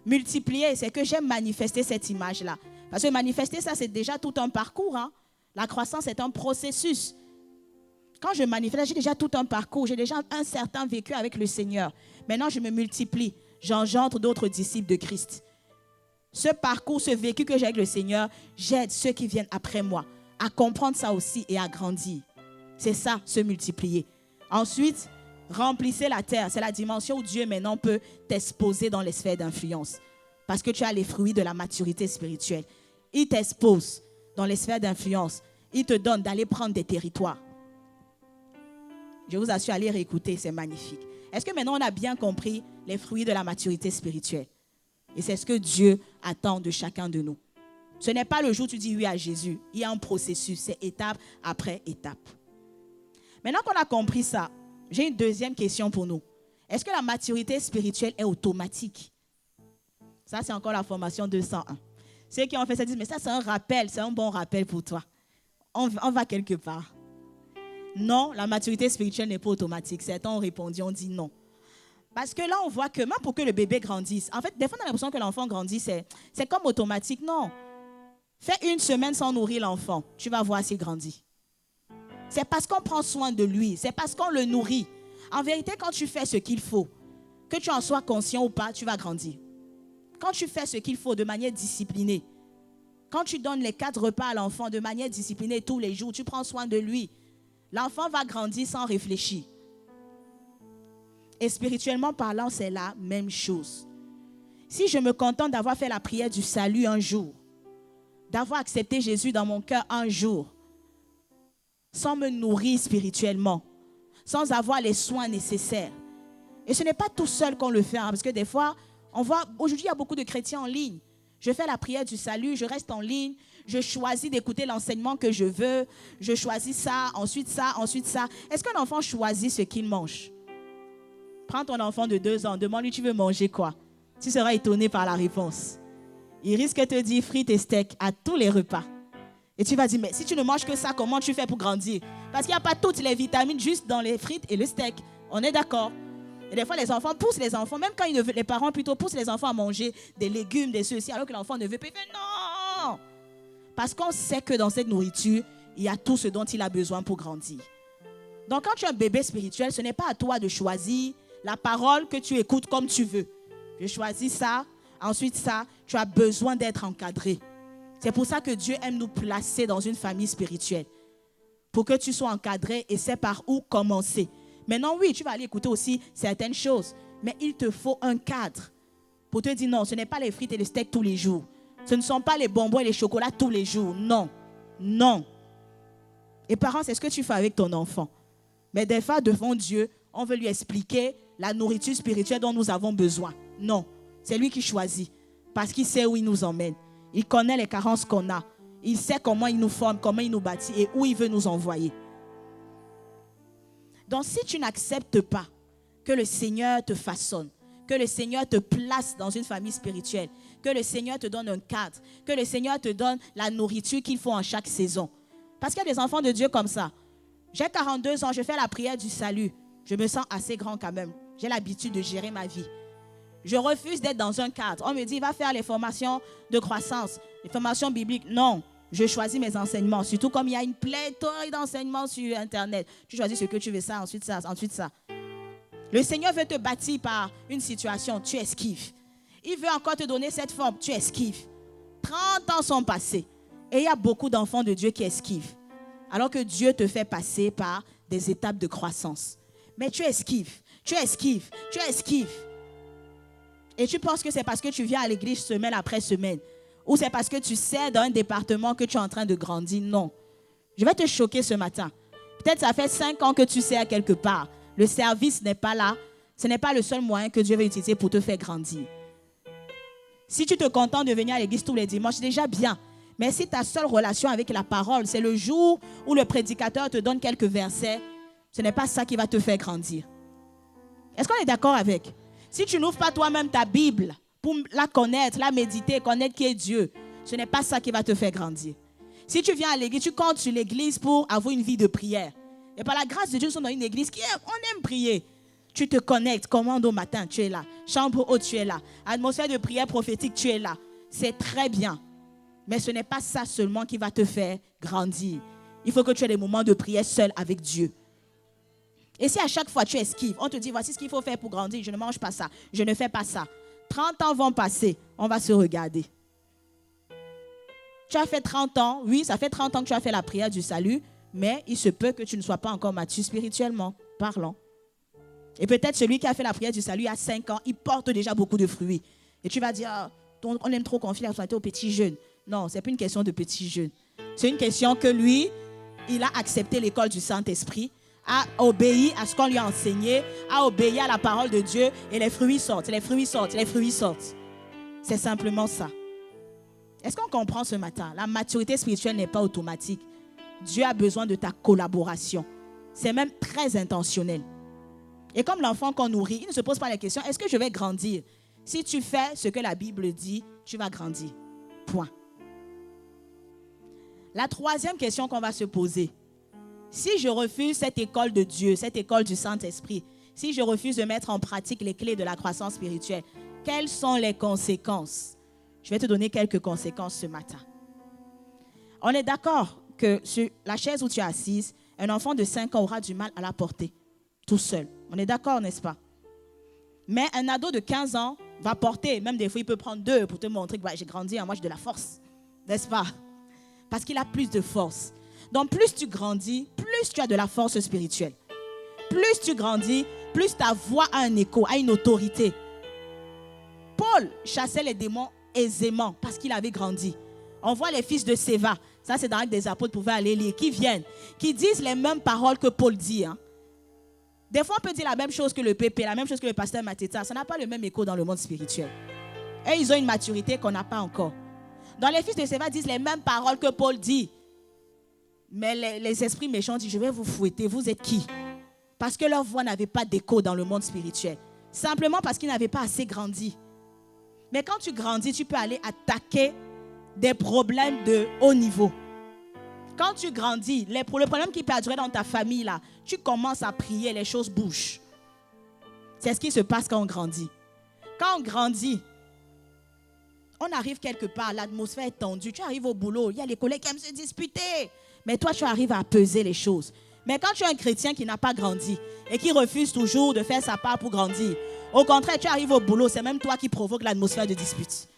B: Multiplier, c'est que j'aime manifester cette image-là. Parce que manifester ça, c'est déjà tout un parcours. Hein? La croissance est un processus. Quand je manifeste, j'ai déjà tout un parcours, j'ai déjà un certain vécu avec le Seigneur. Maintenant, je me multiplie, j'engendre d'autres disciples de Christ. Ce parcours, ce vécu que j'ai avec le Seigneur, j'aide ceux qui viennent après moi à comprendre ça aussi et à grandir. C'est ça, se multiplier. Ensuite, remplissez la terre. C'est la dimension où Dieu maintenant peut t'exposer dans les sphères d'influence. Parce que tu as les fruits de la maturité spirituelle. Il t'expose dans les sphères d'influence. Il te donne d'aller prendre des territoires. Je vous assure, allez réécouter, c'est magnifique. Est-ce que maintenant on a bien compris les fruits de la maturité spirituelle? Et c'est ce que Dieu attend de chacun de nous. Ce n'est pas le jour où tu dis oui à Jésus. Il y a un processus, c'est étape après étape. Maintenant qu'on a compris ça, j'ai une deuxième question pour nous. Est-ce que la maturité spirituelle est automatique? Ça, c'est encore la formation 201. Ceux qui ont fait ça disent, mais ça, c'est un rappel, c'est un bon rappel pour toi. On va quelque part. Non, la maturité spirituelle n'est pas automatique. Certains ont répondu, on dit non. Parce que là, on voit que même pour que le bébé grandisse, en fait, des fois, on a l'impression que l'enfant grandit, c'est comme automatique. Non. Fais une semaine sans nourrir l'enfant, tu vas voir s'il grandit. C'est parce qu'on prend soin de lui, c'est parce qu'on le nourrit. En vérité, quand tu fais ce qu'il faut, que tu en sois conscient ou pas, tu vas grandir. Quand tu fais ce qu'il faut de manière disciplinée, quand tu donnes les 4 repas à l'enfant de manière disciplinée tous les jours, tu prends soin de lui, l'enfant va grandir sans réfléchir. Et spirituellement parlant, c'est la même chose. Si je me contente d'avoir fait la prière du salut un jour, d'avoir accepté Jésus dans mon cœur un jour, sans me nourrir spirituellement, sans avoir les soins nécessaires. Et ce n'est pas tout seul qu'on le fait, parce que des fois, on voit, aujourd'hui, il y a beaucoup de chrétiens en ligne. Je fais la prière du salut, je reste en ligne, je choisis d'écouter l'enseignement que je veux, je choisis ça, ensuite ça, ensuite ça. Est-ce qu'un enfant choisit ce qu'il mange? Prends ton enfant de 2 ans, demande-lui, tu veux manger quoi? Tu seras étonné par la réponse. Il risque de te dire frites et steaks à tous les repas. Et tu vas dire, mais si tu ne manges que ça, comment tu fais pour grandir? Parce qu'il n'y a pas toutes les vitamines juste dans les frites et le steak. On est d'accord? Et des fois, les enfants poussent les enfants, même quand les parents plutôt poussent les enfants à manger des légumes, des ceci, alors que l'enfant ne veut pas. Il fait non! Parce qu'on sait que dans cette nourriture, il y a tout ce dont il a besoin pour grandir. Donc, quand tu es un bébé spirituel, ce n'est pas à toi de choisir la parole que tu écoutes comme tu veux. Je choisis ça, ensuite ça, tu as besoin d'être encadré. C'est pour ça que Dieu aime nous placer dans une famille spirituelle. Pour que tu sois encadré et sais par où commencer. Maintenant, oui, tu vas aller écouter aussi certaines choses. Mais il te faut un cadre pour te dire non, ce n'est pas les frites et les steaks tous les jours. Ce ne sont pas les bonbons et les chocolats tous les jours. Non, non. Et parents, c'est ce que tu fais avec ton enfant. Mais des fois, devant Dieu, on veut lui expliquer la nourriture spirituelle dont nous avons besoin. Non, c'est lui qui choisit. Parce qu'il sait où il nous emmène. Il connaît les carences qu'on a. Il sait comment il nous forme, comment il nous bâtit et où il veut nous envoyer. Donc, si tu n'acceptes pas que le Seigneur te façonne, que le Seigneur te place dans une famille spirituelle, que le Seigneur te donne un cadre, que le Seigneur te donne la nourriture qu'il faut en chaque saison. Parce qu'il y a des enfants de Dieu comme ça. J'ai 42 ans, je fais la prière du salut. Je me sens assez grand quand même. J'ai l'habitude de gérer ma vie. Je refuse d'être dans un cadre. On me dit, va faire les formations de croissance, les formations bibliques. Non, je choisis mes enseignements. Surtout comme il y a une pléthore d'enseignements sur Internet. Tu choisis ce que tu veux, ça, ensuite ça, ensuite ça. Le Seigneur veut te bâtir par une situation, tu esquives. Il veut encore te donner cette forme, tu esquives. 30 ans sont passés. Et il y a beaucoup d'enfants de Dieu qui esquivent. Alors que Dieu te fait passer par des étapes de croissance. Mais tu esquives, tu esquives, tu esquives. Et tu penses que c'est parce que tu viens à l'église semaine après semaine. Ou c'est parce que tu sais dans un département que tu es en train de grandir. Non. Je vais te choquer ce matin. Peut-être ça fait 5 ans que tu sais à quelque part. Le service n'est pas là. Ce n'est pas le seul moyen que Dieu veut utiliser pour te faire grandir. Si tu te contentes de venir à l'église tous les dimanches, c'est déjà bien. Mais si ta seule relation avec la parole, c'est le jour où le prédicateur te donne quelques versets, ce n'est pas ça qui va te faire grandir. Est-ce qu'on est d'accord avec? Si tu n'ouvres pas toi-même ta Bible pour la connaître, la méditer, connaître qui est Dieu, ce n'est pas ça qui va te faire grandir. Si tu viens à l'église, tu comptes sur l'église pour avoir une vie de prière. Et par la grâce de Dieu, nous sommes dans une église on aime prier. Tu te connectes, commande au matin, tu es là. Chambre haute, tu es là. Atmosphère de prière prophétique, tu es là. C'est très bien. Mais ce n'est pas ça seulement qui va te faire grandir. Il faut que tu aies des moments de prière seul avec Dieu. Et si à chaque fois tu esquives, on te dit voici ce qu'il faut faire pour grandir, je ne mange pas ça, je ne fais pas ça. 30 ans vont passer, on va se regarder. Tu as fait 30 ans, oui, ça fait 30 ans que tu as fait la prière du salut, mais il se peut que tu ne sois pas encore mature spirituellement parlant. Et peut-être celui qui a fait la prière du salut il y a 5 ans, il porte déjà beaucoup de fruits. Et tu vas dire, on aime trop confier la responsabilité aux petits jeunes. Non, ce n'est pas une question de petits jeunes. C'est une question que lui, il a accepté l'école du Saint-Esprit, a obéi à ce qu'on lui a enseigné, a obéi à la parole de Dieu et les fruits sortent, les fruits sortent, les fruits sortent. C'est simplement ça. Est-ce qu'on comprend ce matin? La maturité spirituelle n'est pas automatique. Dieu a besoin de ta collaboration. C'est même très intentionnel. Et comme l'enfant qu'on nourrit, il ne se pose pas la question, est-ce que je vais grandir? Si tu fais ce que la Bible dit, tu vas grandir. Point. La troisième question qu'on va se poser, si je refuse cette école de Dieu, cette école du Saint-Esprit, si je refuse de mettre en pratique les clés de la croissance spirituelle, quelles sont les conséquences? Je vais te donner quelques conséquences ce matin. On est d'accord que sur la chaise où tu es assise, un enfant de 5 ans aura du mal à la porter, tout seul. On est d'accord, n'est-ce pas? Mais un ado de 15 ans va porter, même des fois il peut prendre 2 pour te montrer que j'ai grandi, moi j'ai de la force, n'est-ce pas? Parce qu'il a plus de force. Donc plus tu grandis, plus tu as de la force spirituelle. Plus tu grandis, plus ta voix a un écho, a une autorité. Paul chassait les démons aisément parce qu'il avait grandi. On voit les fils de Séva, ça c'est dans Actes des Apôtres, vous pouvez aller lire, qui viennent, qui disent les mêmes paroles que Paul dit. Des fois on peut dire la même chose que le pépé, la même chose que le pasteur Mateta, ça n'a pas le même écho dans le monde spirituel. Et ils ont une maturité qu'on n'a pas encore. Dans les fils de Séva disent les mêmes paroles que Paul dit. Mais les esprits méchants disent, je vais vous fouetter, vous êtes qui? Parce que leur voix n'avait pas d'écho dans le monde spirituel. Simplement parce qu'ils n'avaient pas assez grandi. Mais quand tu grandis, tu peux aller attaquer des problèmes de haut niveau. Quand tu grandis, le problème qui perdurait dans ta famille, là, tu commences à prier, les choses bougent. C'est ce qui se passe quand on grandit. Quand on grandit, on arrive quelque part, l'atmosphère est tendue, tu arrives au boulot, il y a les collègues qui aiment se disputer. Mais toi, tu arrives à peser les choses. Mais quand tu es un chrétien qui n'a pas grandi et qui refuse toujours de faire sa part pour grandir, au contraire, tu arrives au boulot, c'est même toi qui provoque l'atmosphère de dispute.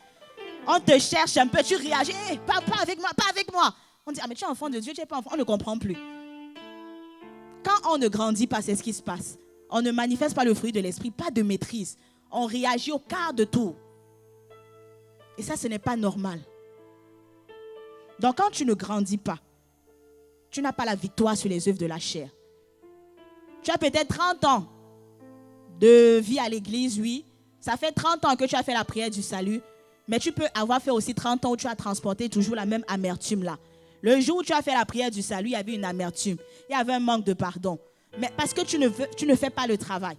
B: On te cherche un peu, tu réagis, hey, pas avec moi, pas avec moi. On dit, ah mais tu es enfant de Dieu, tu n'es pas enfant, on ne comprend plus. Quand on ne grandit pas, c'est ce qui se passe. On ne manifeste pas le fruit de l'esprit, pas de maîtrise. On réagit au quart de tour. Et ça, ce n'est pas normal. Donc quand tu ne grandis pas, tu n'as pas la victoire sur les œuvres de la chair. Tu as peut-être 30 ans de vie à l'église, oui. Ça fait 30 ans que tu as fait la prière du salut. Mais tu peux avoir fait aussi 30 ans où tu as transporté toujours la même amertume là. Le jour où tu as fait la prière du salut, il y avait une amertume. Il y avait un manque de pardon. Mais parce que tu ne fais pas le travail.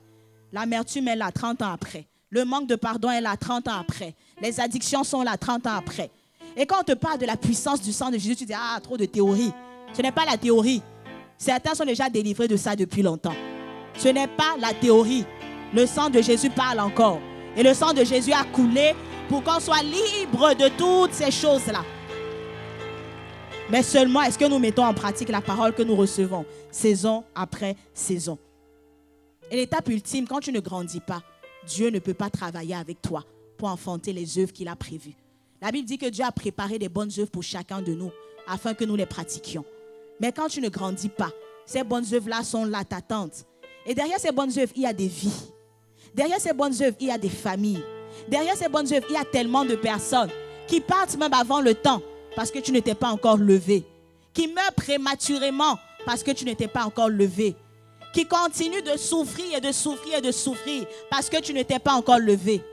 B: L'amertume est là 30 ans après. Le manque de pardon est là 30 ans après. Les addictions sont là 30 ans après. Et quand on te parle de la puissance du sang de Jésus, tu dis, ah, trop de théorie. Ce n'est pas la théorie. Certains sont déjà délivrés de ça depuis longtemps. Ce n'est pas la théorie. Le sang de Jésus parle encore. Et le sang de Jésus a coulé pour qu'on soit libre de toutes ces choses-là. Mais seulement, est-ce que nous mettons en pratique la parole que nous recevons, saison après saison? Et l'étape ultime, quand tu ne grandis pas, Dieu ne peut pas travailler avec toi pour enfanter les œuvres qu'il a prévues. La Bible dit que Dieu a préparé des bonnes œuvres pour chacun de nous, afin que nous les pratiquions. Mais quand tu ne grandis pas, ces bonnes œuvres-là sont là, t'attendent. Et derrière ces bonnes œuvres, il y a des vies. Derrière ces bonnes œuvres, il y a des familles. Derrière ces bonnes œuvres, il y a tellement de personnes qui partent même avant le temps parce que tu n'étais pas encore levé. Qui meurent prématurément parce que tu n'étais pas encore levé. Qui continuent de souffrir et de souffrir et de souffrir parce que tu n'étais pas encore levé.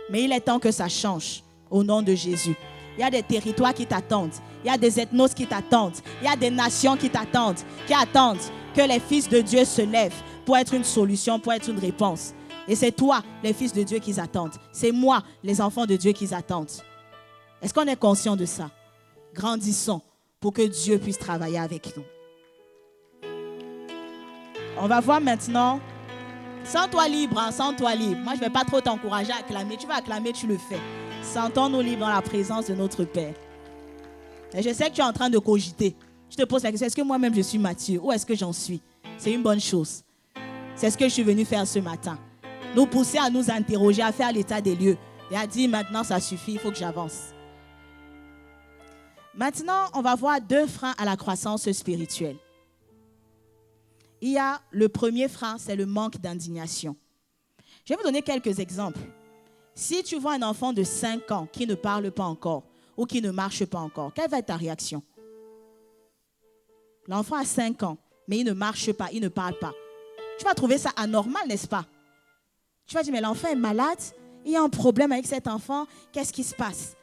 B: Mais il est temps que ça change au nom de Jésus. Il y a des territoires qui t'attendent. Il y a des ethnos qui t'attendent. Il y a des nations qui t'attendent. Qui attendent que les fils de Dieu se lèvent pour être une solution, pour être une réponse. Et c'est toi, les fils de Dieu, qui attendent. C'est moi, les enfants de Dieu, qui attendent. Est-ce qu'on est conscient de ça? Grandissons pour que Dieu puisse travailler avec nous. On va voir maintenant. Sens-toi libre, hein, sens-toi libre. Moi, je ne vais pas trop t'encourager à acclamer. Tu vas acclamer, tu le fais. Sentons-nous libres dans la présence de notre Père. Et je sais que tu es en train de cogiter. Je te pose la question, est-ce que moi-même je suis mature ou est-ce que j'en suis? C'est une bonne chose. C'est ce que je suis venu faire ce matin. Nous pousser à nous interroger, à faire l'état des lieux. Et à dire maintenant ça suffit, il faut que j'avance. Maintenant, on va voir 2 freins à la croissance spirituelle. Il y a le premier frein, c'est le manque d'indignation. Je vais vous donner quelques exemples. Si tu vois un enfant de 5 ans qui ne parle pas encore ou qui ne marche pas encore, quelle va être ta réaction? L'enfant a 5 ans, mais il ne marche pas, il ne parle pas. Tu vas trouver ça anormal, n'est-ce pas? Tu vas dire, mais l'enfant est malade, il y a un problème avec cet enfant, qu'est-ce qui se passe?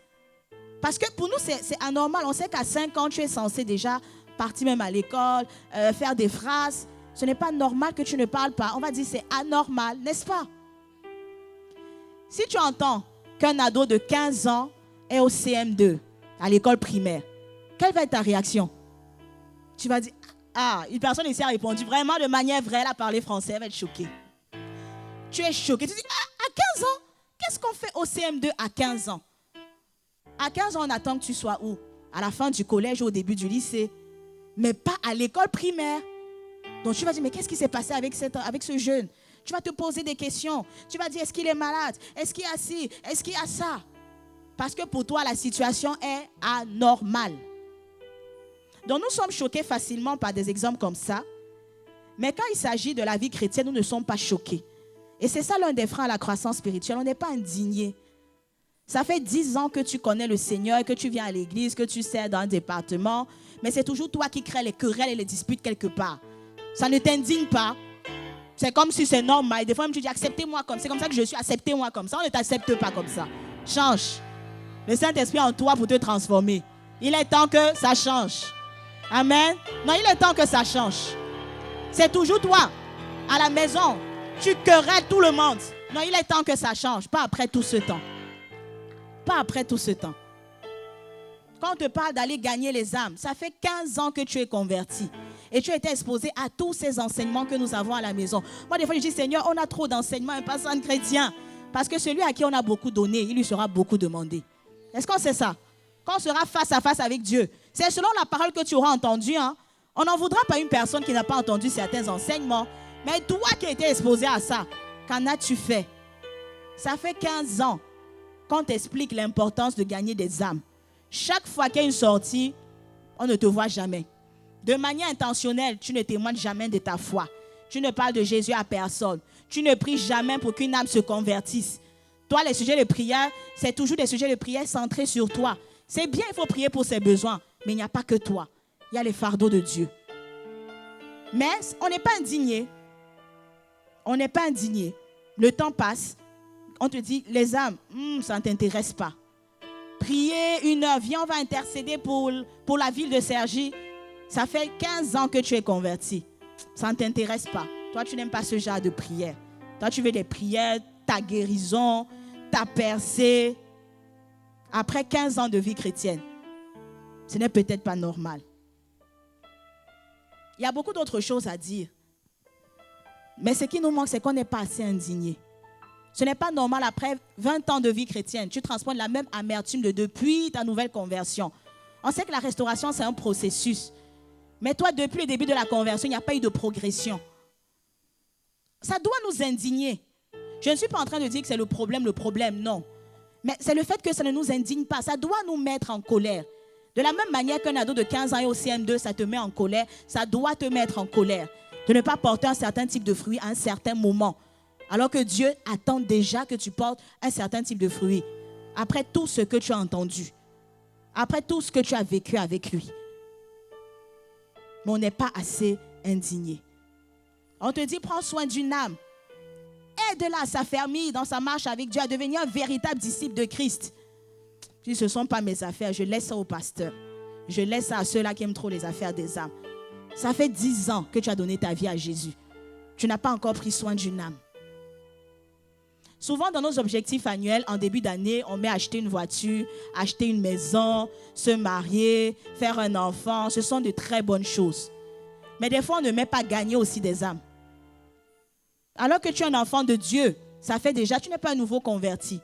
B: Parce que pour nous, c'est anormal. On sait qu'à 5 ans, tu es censé déjà partir même à l'école, faire des phrases. Ce n'est pas normal que tu ne parles pas. On va dire c'est anormal, n'est-ce pas? Si tu entends qu'un ado de 15 ans est au CM2, à l'école primaire, quelle va être ta réaction? Tu vas dire, une personne ici a répondu vraiment de manière vraie, elle a parlé français, elle va être choquée. Tu es choqué. Tu dis, à 15 ans, qu'est-ce qu'on fait au CM2 à 15 ans? À 15 ans, on attend que tu sois où? À la fin du collège ou au début du lycée. Mais pas à l'école primaire. Donc tu vas dire, mais qu'est-ce qui s'est passé avec ce jeune? Tu vas te poser des questions. Tu vas dire, est-ce qu'il est malade? Est-ce qu'il y a ci? Est-ce qu'il y a ça? Parce que pour toi, la situation est anormale. Donc nous sommes choqués facilement par des exemples comme ça. Mais quand il s'agit de la vie chrétienne, nous ne sommes pas choqués. Et c'est ça l'un des freins à la croissance spirituelle. On n'est pas indignés. Ça fait 10 ans que tu connais le Seigneur, que tu viens à l'église, que tu sers dans un département. Mais c'est toujours toi qui crées les querelles et les disputes quelque part. Ça ne t'indigne pas. C'est comme si c'est normal. Des fois, même tu dis, acceptez-moi comme ça. C'est comme ça que je suis, acceptez-moi comme ça. On ne t'accepte pas comme ça. Change. Le Saint-Esprit en toi pour te transformer. Il est temps que ça change. Amen. Non, il est temps que ça change. C'est toujours toi, à la maison. Tu querelles tout le monde. Non, il est temps que ça change. Pas après tout ce temps. Pas après tout ce temps. Quand on te parle d'aller gagner les âmes, ça fait 15 ans que tu es converti. Et tu as été exposé à tous ces enseignements que nous avons à la maison. Moi, des fois, je dis, Seigneur, on a trop d'enseignements, un passant chrétien. Parce que celui à qui on a beaucoup donné, il lui sera beaucoup demandé. Est-ce qu'on sait ça? Quand on sera face à face avec Dieu, c'est selon la parole que tu auras entendue. Hein? On n'en voudra pas une personne qui n'a pas entendu certains enseignements. Mais toi qui as été exposé à ça, qu'en as-tu fait? Ça fait 15 ans qu'on t'explique l'importance de gagner des âmes. Chaque fois qu'il y a une sortie, on ne te voit jamais. De manière intentionnelle, tu ne témoignes jamais de ta foi. Tu ne parles de Jésus à personne. Tu ne pries jamais pour qu'une âme se convertisse. Toi, les sujets de prière, c'est toujours des sujets de prière centrés sur toi. C'est bien, il faut prier pour ses besoins, mais il n'y a pas que toi. Il y a les fardeaux de Dieu. Mais on n'est pas indigné. On n'est pas indigné. Le temps passe. On te dit, les âmes, ça ne t'intéresse pas. Prier 1 heure, viens, on va intercéder pour la ville de Cergy. Ça fait 15 ans que tu es converti. Ça ne t'intéresse pas. Toi, tu n'aimes pas ce genre de prière. Toi, tu veux des prières, ta guérison, ta percée. Après 15 ans de vie chrétienne, ce n'est peut-être pas normal. Il y a beaucoup d'autres choses à dire. Mais ce qui nous manque, c'est qu'on n'est pas assez indigné. Ce n'est pas normal, après 20 ans de vie chrétienne, tu transportes la même amertume depuis ta nouvelle conversion. On sait que la restauration, c'est un processus. Mais toi, depuis le début de la conversion, il n'y a pas eu de progression. Ça doit nous indigner. Je ne suis pas en train de dire que c'est le problème, non. Mais c'est le fait que ça ne nous indigne pas. Ça doit nous mettre en colère. De la même manière qu'un ado de 15 ans est au CM2, ça te met en colère. Ça doit te mettre en colère. De ne pas porter un certain type de fruit à un certain moment. Alors que Dieu attend déjà que tu portes un certain type de fruit. Après tout ce que tu as entendu. Après tout ce que tu as vécu avec lui. Mais on n'est pas assez indigné. On te dit, prends soin d'une âme. Aide-la à s'affermir dans sa marche avec Dieu, à devenir un véritable disciple de Christ. Je dis, ce ne sont pas mes affaires, je laisse ça au pasteur. Je laisse ça à ceux-là qui aiment trop les affaires des âmes. Ça fait 10 ans que tu as donné ta vie à Jésus. Tu n'as pas encore pris soin d'une âme. Souvent, dans nos objectifs annuels, en début d'année, on met acheter une voiture, acheter une maison, se marier, faire un enfant. Ce sont de très bonnes choses. Mais des fois, on ne met pas gagner aussi des âmes. Alors que tu es un enfant de Dieu, ça fait déjà, tu n'es pas un nouveau converti.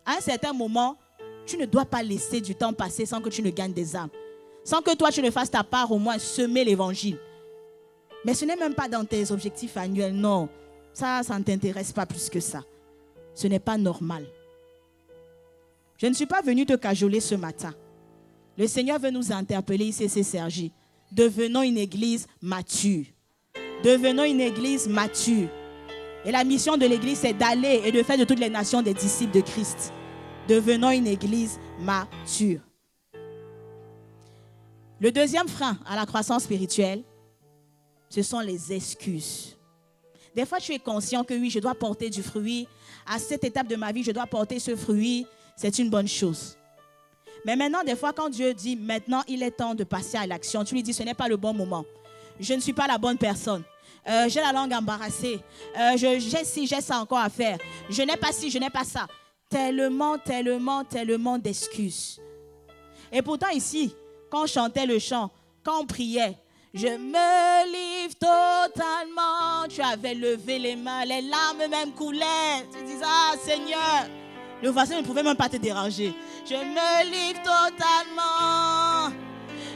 B: À un certain moment, tu ne dois pas laisser du temps passer sans que tu ne gagnes des âmes. Sans que toi, tu ne fasses ta part, au moins semer l'évangile. Mais ce n'est même pas dans tes objectifs annuels, non. Ça ne t'intéresse pas plus que ça. Ce n'est pas normal. Je ne suis pas venue te cajoler ce matin. Le Seigneur veut nous interpeller, ICC Cergy. Devenons une église mature. Devenons une église mature. Et la mission de l'église, c'est d'aller et de faire de toutes les nations des disciples de Christ. Devenons une église mature. Le deuxième frein à la croissance spirituelle, ce sont les excuses. Des fois, tu es conscient que oui, je dois porter du fruit. À cette étape de ma vie, je dois porter ce fruit. C'est une bonne chose. Mais maintenant, des fois, quand Dieu dit, maintenant, il est temps de passer à l'action, tu lui dis, ce n'est pas le bon moment. Je ne suis pas la bonne personne. J'ai la langue embarrassée. J'ai ci, j'ai ça encore à faire. Je n'ai pas ci, je n'ai pas ça. Tellement d'excuses. Et pourtant, ici, quand on chantait le chant, quand on priait, je me livre totalement. Tu avais levé les mains, les larmes même coulaient. Tu disais, ah Seigneur, le voisin ne pouvait même pas te déranger. Je me livre totalement.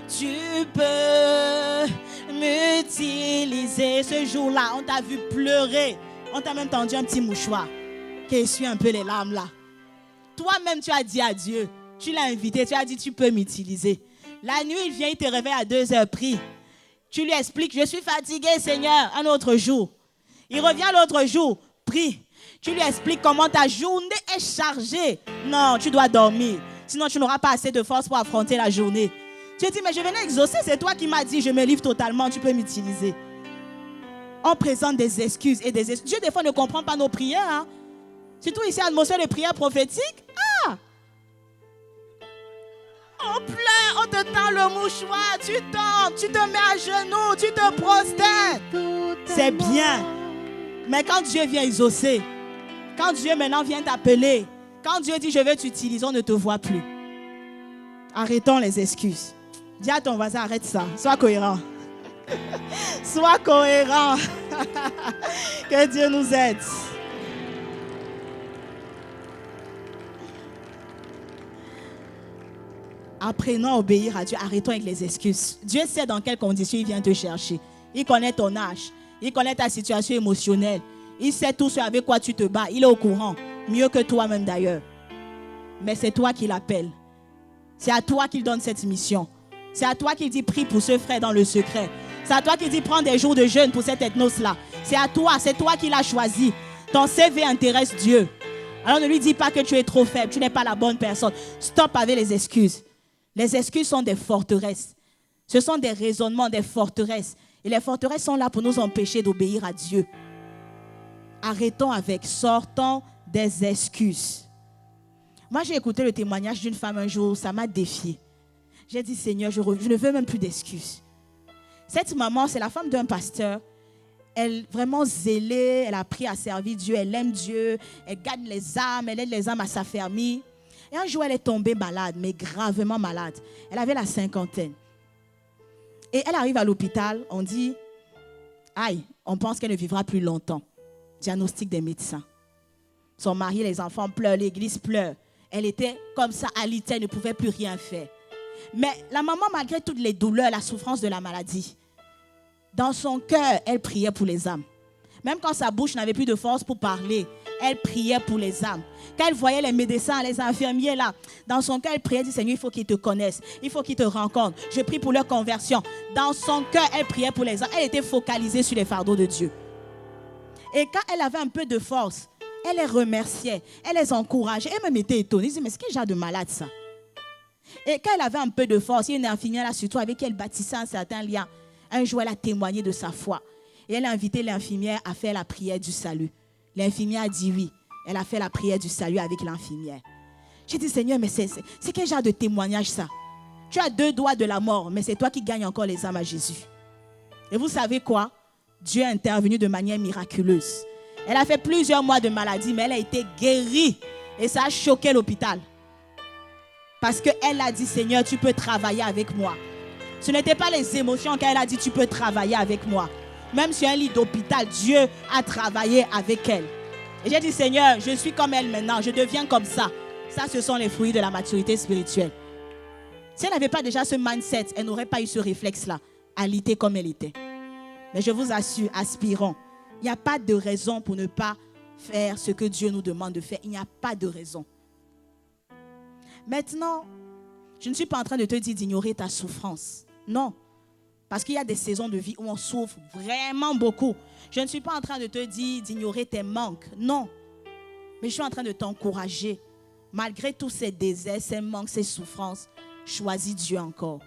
B: Tu peux m'utiliser. Ce jour-là, on t'a vu pleurer. On t'a même tendu un petit mouchoir qui essuie un peu les larmes là. Toi-même, tu as dit à Dieu. Tu l'as invité, tu as dit, tu peux m'utiliser. La nuit, il vient, il te réveille à 2h, prie. Tu lui expliques, je suis fatigué, Seigneur, un autre jour. Il revient l'autre jour, prie. Tu lui expliques comment ta journée est chargée. Non, tu dois dormir. Sinon, tu n'auras pas assez de force pour affronter la journée. Tu dis, mais je venais exaucer, c'est toi qui m'as dit, je me livre totalement, tu peux m'utiliser. On présente des excuses et des excuses. Dieu, des fois, ne comprend pas nos prières. Hein? Surtout ici, atmosphère de prière prophétique. Ah! On pleure, on te tend le mouchoir, tu tombes, tu te mets à genoux, tu te prosternes. C'est bien. Mais quand Dieu vient exaucer, quand Dieu maintenant vient t'appeler, quand Dieu dit je vais t'utiliser, on ne te voit plus. Arrêtons les excuses. Dis à ton voisin, arrête ça. Sois cohérent. Sois cohérent. Que Dieu nous aide. Apprenons à obéir à Dieu. Arrêtons avec les excuses. Dieu sait dans quelles conditions il vient te chercher. Il connaît ton âge. Il connaît ta situation émotionnelle. Il sait tout ce avec quoi tu te bats. Il est au courant. Mieux que toi-même d'ailleurs. Mais c'est toi qui l'appelle. C'est à toi qu'il donne cette mission. C'est à toi qu'il dit prie pour ce frère dans le secret. C'est à toi qu'il dit prends des jours de jeûne pour cette ethnos-là. C'est à toi. C'est toi qui l'as choisi. Ton CV intéresse Dieu. Alors ne lui dis pas que tu es trop faible. Tu n'es pas la bonne personne. Stop avec les excuses. Les excuses sont des forteresses. Ce sont des raisonnements, des forteresses. Et les forteresses sont là pour nous empêcher d'obéir à Dieu. Arrêtons avec, sortons des excuses. Moi, j'ai écouté le témoignage d'une femme un jour, ça m'a défié. J'ai dit, Seigneur, je ne veux même plus d'excuses. Cette maman, c'est la femme d'un pasteur. Elle est vraiment zélée, elle a appris à servir Dieu, elle aime Dieu, elle gagne les âmes, elle aide les âmes à s'affermir. Et un jour, elle est tombée malade, mais gravement malade. Elle avait la cinquantaine. Et elle arrive à l'hôpital, on dit, aïe, on pense qu'elle ne vivra plus longtemps. Diagnostic des médecins. Son mari, les enfants pleurent, l'église pleure. Elle était comme ça, alitée, elle ne pouvait plus rien faire. Mais la maman, malgré toutes les douleurs, la souffrance de la maladie, dans son cœur, elle priait pour les âmes. Même quand sa bouche n'avait plus de force pour parler, elle priait pour les âmes. Quand elle voyait les médecins, les infirmiers là, dans son cœur, elle priait, elle dit, Seigneur, il faut qu'ils te connaissent, il faut qu'ils te rencontrent. Je prie pour leur conversion. Dans son cœur, elle priait pour les âmes. Elle était focalisée sur les fardeaux de Dieu. Et quand elle avait un peu de force, elle les remerciait, elle les encourageait. Elle me était étonnée. Elle disait, mais c'est quel genre de malade ça? Et quand elle avait un peu de force, il y a une infirmière là, surtout avec qui elle bâtissait un certain lien. Un jour, elle a témoigné de sa foi. Et elle a invité l'infirmière à faire la prière du salut. L'infirmière a dit oui. Elle a fait la prière du salut avec l'infirmière. J'ai dit, Seigneur, mais c'est quel genre de témoignage ça? Tu as 2 doigts de la mort, mais c'est toi qui gagnes encore les âmes à Jésus. Et vous savez quoi? Dieu est intervenu de manière miraculeuse. Elle a fait plusieurs mois de maladie, mais elle a été guérie. Et ça a choqué l'hôpital. Parce qu'elle a dit, Seigneur, tu peux travailler avec moi. Ce n'était pas les émotions qu'elle a dit, tu peux travailler avec moi. Même sur un lit d'hôpital, Dieu a travaillé avec elle. Et j'ai dit, Seigneur, je suis comme elle maintenant, je deviens comme ça. Ça, ce sont les fruits de la maturité spirituelle. Si elle n'avait pas déjà ce mindset, elle n'aurait pas eu ce réflexe-là, à lutter comme elle était. Mais je vous assure, aspirons Il n'y a pas de raison pour ne pas faire ce que Dieu nous demande de faire. Il n'y a pas de raison. Maintenant, je ne suis pas en train de te dire d'ignorer ta souffrance. Non. Parce qu'il y a des saisons de vie où on souffre vraiment beaucoup. Je ne suis pas en train de te dire d'ignorer tes manques. Non. Mais je suis en train de t'encourager. Malgré tous ces déserts, ces manques, ces souffrances, choisis Dieu encore.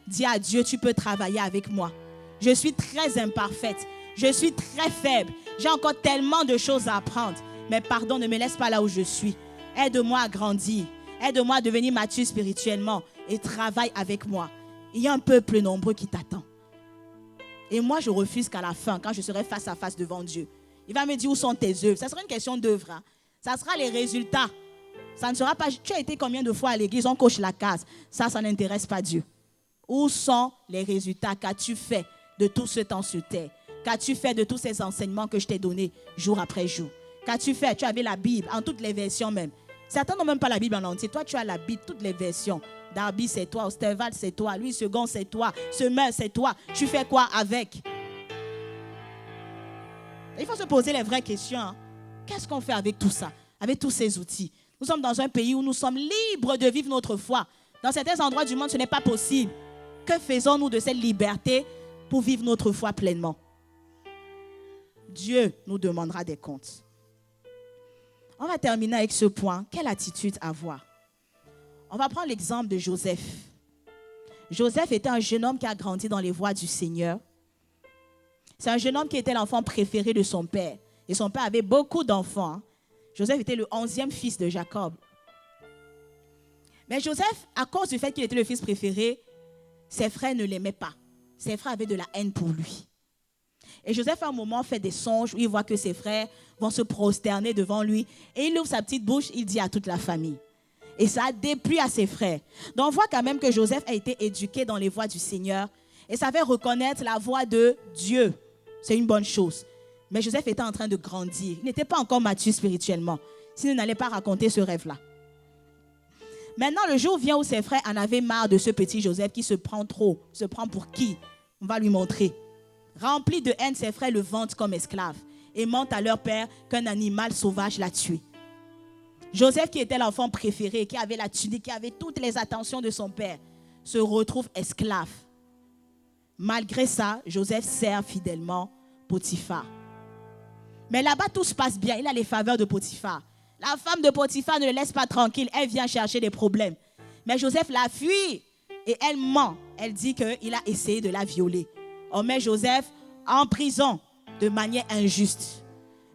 B: Dis à Dieu, tu peux travailler avec moi. Je suis très imparfaite. Je suis très faible. J'ai encore tellement de choses à apprendre. Mais pardon, ne me laisse pas là où je suis. Aide-moi à grandir. Aide-moi à devenir mature spirituellement. Et travaille avec moi. Il y a un peuple nombreux qui t'attend. Et moi, je refuse qu'à la fin, quand je serai face à face devant Dieu, il va me dire où sont tes œuvres. Ça sera une question d'œuvre. Hein. Ça sera les résultats. Ça ne sera pas, tu as été combien de fois à l'église, on coche la case. Ça n'intéresse pas Dieu. Où sont les résultats? Qu'as-tu fait de tout ce temps sur terre? Qu'as-tu fait de tous ces enseignements que je t'ai donnés jour après jour? Qu'as-tu fait? Tu avais la Bible, en toutes les versions même. Certains n'ont même pas la Bible en entier. Toi, tu as la Bible, toutes les versions. Darby, c'est toi. Osterval, c'est toi. Louis II, c'est toi. Semeur, c'est toi. Tu fais quoi avec? Il faut se poser les vraies questions. Hein. Qu'est-ce qu'on fait avec tout ça? Avec tous ces outils? Nous sommes dans un pays où nous sommes libres de vivre notre foi. Dans certains endroits du monde, ce n'est pas possible. Que faisons-nous de cette liberté pour vivre notre foi pleinement? Dieu nous demandera des comptes. On va terminer avec ce point. Quelle attitude avoir? On va prendre l'exemple de Joseph. Joseph était un jeune homme qui a grandi dans les voies du Seigneur. C'est un jeune homme qui était l'enfant préféré de son père. Et son père avait beaucoup d'enfants. Joseph était le 11e fils de Jacob. Mais Joseph, à cause du fait qu'il était le fils préféré, ses frères ne l'aimaient pas. Ses frères avaient de la haine pour lui. Et Joseph, à un moment, fait des songes où il voit que ses frères vont se prosterner devant lui. Et il ouvre sa petite bouche, il dit à toute la famille. Et ça a déplu à ses frères. Donc on voit quand même que Joseph a été éduqué dans les voies du Seigneur et savait reconnaître la voix de Dieu. C'est une bonne chose. Mais Joseph était en train de grandir. Il n'était pas encore mature spirituellement. Sinon, il n'allait pas raconter ce rêve-là. Maintenant, le jour vient où ses frères en avaient marre de ce petit Joseph qui se prend trop. Se prend pour qui? On va lui montrer. Rempli de haine, ses frères le vendent comme esclave et mentent à leur père qu'un animal sauvage l'a tué. Joseph, qui était l'enfant préféré, qui avait la tunique, qui avait toutes les attentions de son père, se retrouve esclave. Malgré ça, Joseph sert fidèlement Potiphar. Mais là-bas, tout se passe bien. Il a les faveurs de Potiphar. La femme de Potiphar ne le laisse pas tranquille. Elle vient chercher des problèmes. Mais Joseph la fuit et elle ment. Elle dit qu'il a essayé de la violer. On met Joseph en prison de manière injuste.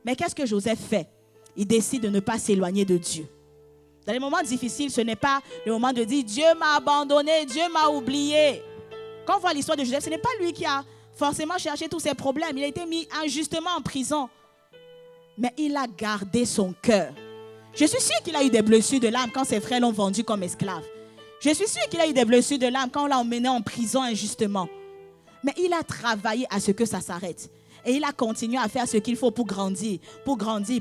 B: Mais qu'est-ce que Joseph fait? Il décide de ne pas s'éloigner de Dieu. Dans les moments difficiles, ce n'est pas le moment de dire « Dieu m'a abandonné, Dieu m'a oublié ». Quand on voit l'histoire de Joseph, ce n'est pas lui qui a forcément cherché tous ses problèmes. Il a été mis injustement en prison. Mais il a gardé son cœur. Je suis sûr qu'il a eu des blessures de l'âme quand ses frères l'ont vendu comme esclave. Je suis sûr qu'il a eu des blessures de l'âme quand on l'a emmené en prison injustement. Mais il a travaillé à ce que ça s'arrête. Et il a continué à faire ce qu'il faut pour grandir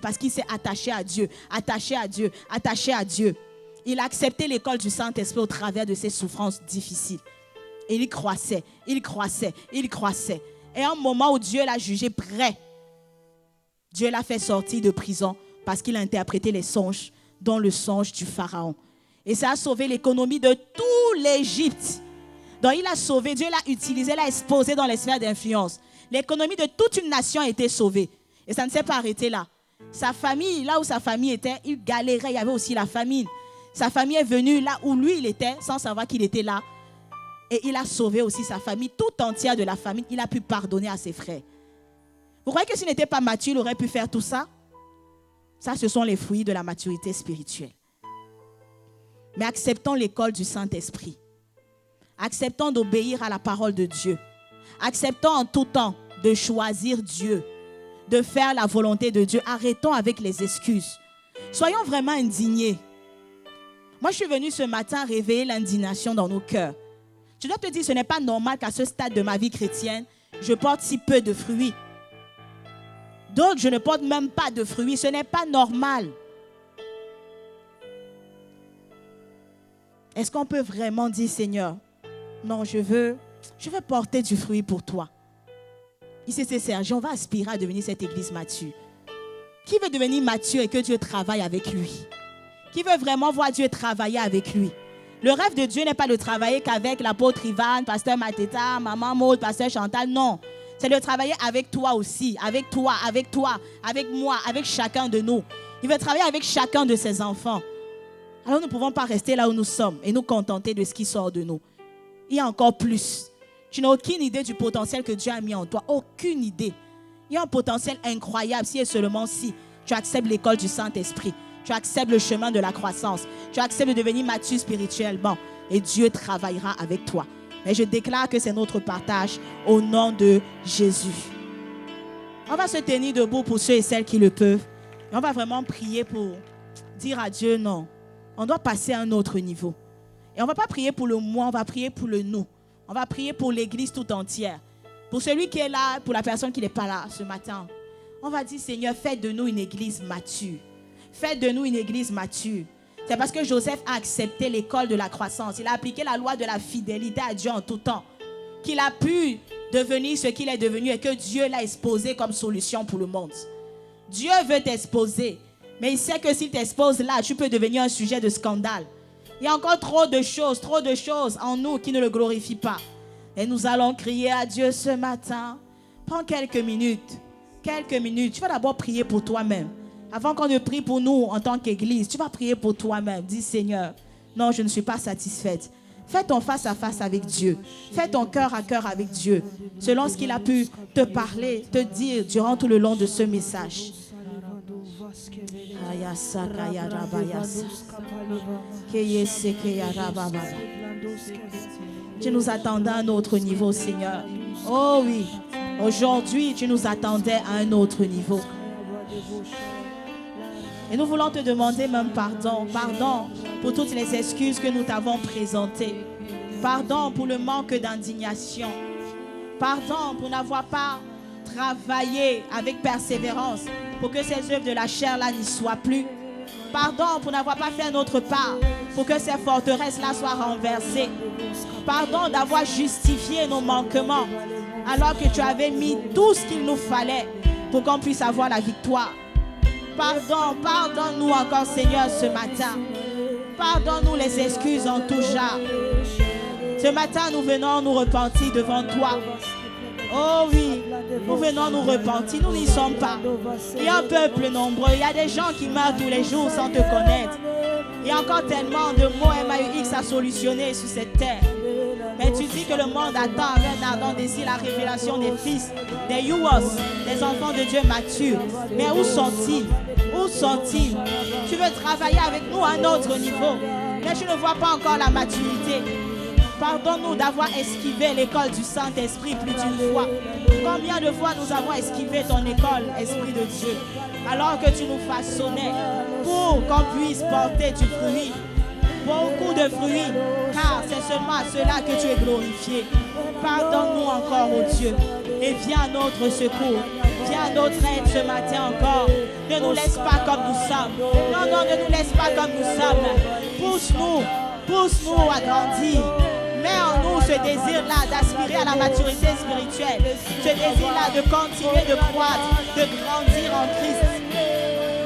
B: parce qu'il s'est attaché à Dieu, attaché à Dieu, attaché à Dieu. Il a accepté l'école du Saint-Esprit au travers de ses souffrances difficiles. Et il croissait, il croissait, il croissait. Et à un moment où Dieu l'a jugé prêt, Dieu l'a fait sortir de prison parce qu'il a interprété les songes, dont le songe du Pharaon. Et ça a sauvé l'économie de tout l'Égypte. Donc il a sauvé, Dieu l'a utilisé, l'a exposé dans les sphères d'influence. L'économie de toute une nation a été sauvée. Et ça ne s'est pas arrêté là. Sa famille, là où sa famille était, il galérait, il y avait aussi la famine. Sa famille est venue là où lui il était, sans savoir qu'il était là. Et il a sauvé aussi sa famille, tout entière de la famine. Il a pu pardonner à ses frères. Vous croyez que s'il n'était pas mature, il aurait pu faire tout ça? Ça, ce sont les fruits de la maturité spirituelle. Mais acceptons l'école du Saint-Esprit. Acceptons d'obéir à la parole de Dieu. Acceptons en tout temps de choisir Dieu, de faire la volonté de Dieu. Arrêtons avec les excuses. Soyons vraiment indignés. Moi, je suis venue ce matin réveiller l'indignation dans nos cœurs. Je dois te dire, ce n'est pas normal qu'à ce stade de ma vie chrétienne, je porte si peu de fruits. D'autres, je ne porte même pas de fruits. Ce n'est pas normal. Est-ce qu'on peut vraiment dire, Seigneur, non, je veux porter du fruit pour toi. ICC Sergi, on va aspirer à devenir cette église mature. Qui veut devenir mature et que Dieu travaille avec lui? Qui veut vraiment voir Dieu travailler avec lui? Le rêve de Dieu n'est pas de travailler qu'avec l'apôtre Ivan, pasteur Mateta, maman Maud, pasteur Chantal, non. C'est de travailler avec toi aussi, avec toi, avec moi, avec chacun de nous. Il veut travailler avec chacun de ses enfants. Alors nous ne pouvons pas rester là où nous sommes et nous contenter de ce qui sort de nous. Il y a encore plus. Tu n'as aucune idée du potentiel que Dieu a mis en toi. Aucune idée. Il y a un potentiel incroyable si et seulement si tu acceptes l'école du Saint-Esprit. Tu acceptes le chemin de la croissance. Tu acceptes de devenir mature spirituellement. Et Dieu travaillera avec toi. Mais je déclare que c'est notre partage au nom de Jésus. On va se tenir debout pour ceux et celles qui le peuvent. Et on va vraiment prier pour dire à Dieu non. On doit passer à un autre niveau. Et on ne va pas prier pour le moi, on va prier pour le nous. On va prier pour l'église tout entière. Pour celui qui est là, pour la personne qui n'est pas là ce matin. On va dire, Seigneur, fais de nous une église mature. Fais de nous une église mature. C'est parce que Joseph a accepté l'école de la croissance. Il a appliqué la loi de la fidélité à Dieu en tout temps. Qu'il a pu devenir ce qu'il est devenu et que Dieu l'a exposé comme solution pour le monde. Dieu veut t'exposer. Mais il sait que s'il t'expose là, tu peux devenir un sujet de scandale. Il y a encore trop de choses en nous qui ne le glorifient pas. Et nous allons crier à Dieu ce matin. Prends quelques minutes. Tu vas d'abord prier pour toi-même. Avant qu'on ne prie pour nous en tant qu'église, tu vas prier pour toi-même. Dis, Seigneur, non, je ne suis pas satisfaite. Fais ton face à face avec Dieu. Fais ton cœur à cœur avec Dieu. Selon ce qu'il a pu te parler, te dire durant tout le long de ce message. Tu nous attendais à un autre niveau, Seigneur. Oh oui, aujourd'hui, tu nous attendais à un autre niveau. Et nous voulons te demander même pardon pour toutes les excuses que nous t'avons présentées. Pardon pour le manque d'indignation. Pardon pour n'avoir pas travaillé avec persévérance pour que ces œuvres de la chair-là n'y soient plus. Pardon pour n'avoir pas fait notre part pour que ces forteresses-là soient renversées. Pardon d'avoir justifié nos manquements alors que tu avais mis tout ce qu'il nous fallait pour qu'on puisse avoir la victoire. Pardonne-nous encore, Seigneur, ce matin. Pardonne-nous les excuses en tout genre. Ce matin, nous venons nous repentir devant toi. Oh oui, nous venons nous repentir. Nous n'y sommes pas. Il y a un peuple nombreux. Il y a des gens qui meurent tous les jours sans te connaître. Il y a encore tellement de mots MAUX à solutionner sur cette terre. Mais tu dis que le monde attend avec un ardent désir la révélation des fils, des youos, des enfants de Dieu matures. Mais où sont-ils? Où sont-ils? Tu veux travailler avec nous à un autre niveau, mais tu ne vois pas encore la maturité. Pardonne-nous d'avoir esquivé l'école du Saint-Esprit plus d'une fois. Combien de fois nous avons esquivé ton école, Esprit de Dieu, alors que tu nous façonnais pour qu'on puisse porter du fruit. Beaucoup de fruits, car c'est seulement à cela que tu es glorifié. Pardonne-nous encore, oh Dieu, et viens à notre secours. Viens à notre aide ce matin encore. Ne nous laisse pas comme nous sommes. Non, ne nous laisse pas comme nous sommes. Pousse-nous à grandir. Mets en nous ce désir-là d'aspirer à la maturité spirituelle. Ce désir-là de continuer de croître, de grandir en Christ.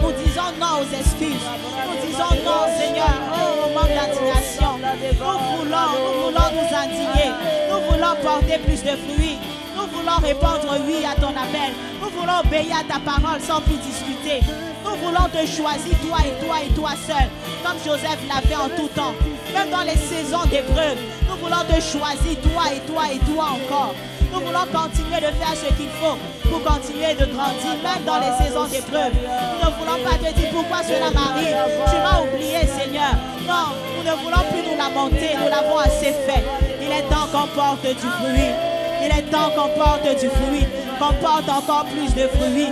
B: Nous disons non aux excuses. Nous disons non, Seigneur, au manque d'indignation. Nous voulons nous indigner. Nous voulons porter plus de fruits. Nous voulons répondre oui à ton appel. Nous voulons obéir à ta parole sans plus discuter. Nous voulons te choisir, toi et toi seul, comme Joseph l'a fait en tout temps. Même dans les saisons d'épreuve, nous voulons te choisir, toi et toi encore. Nous voulons continuer de faire ce qu'il faut pour continuer de grandir, même dans les saisons d'épreuve. Nous ne voulons pas te dire pourquoi cela m'arrive. Tu m'as oublié, Seigneur. Non, nous ne voulons plus nous lamenter. Nous l'avons assez fait. Il est temps qu'on porte du fruit. Il est temps qu'on porte du fruit. Qu'on porte encore plus de fruits.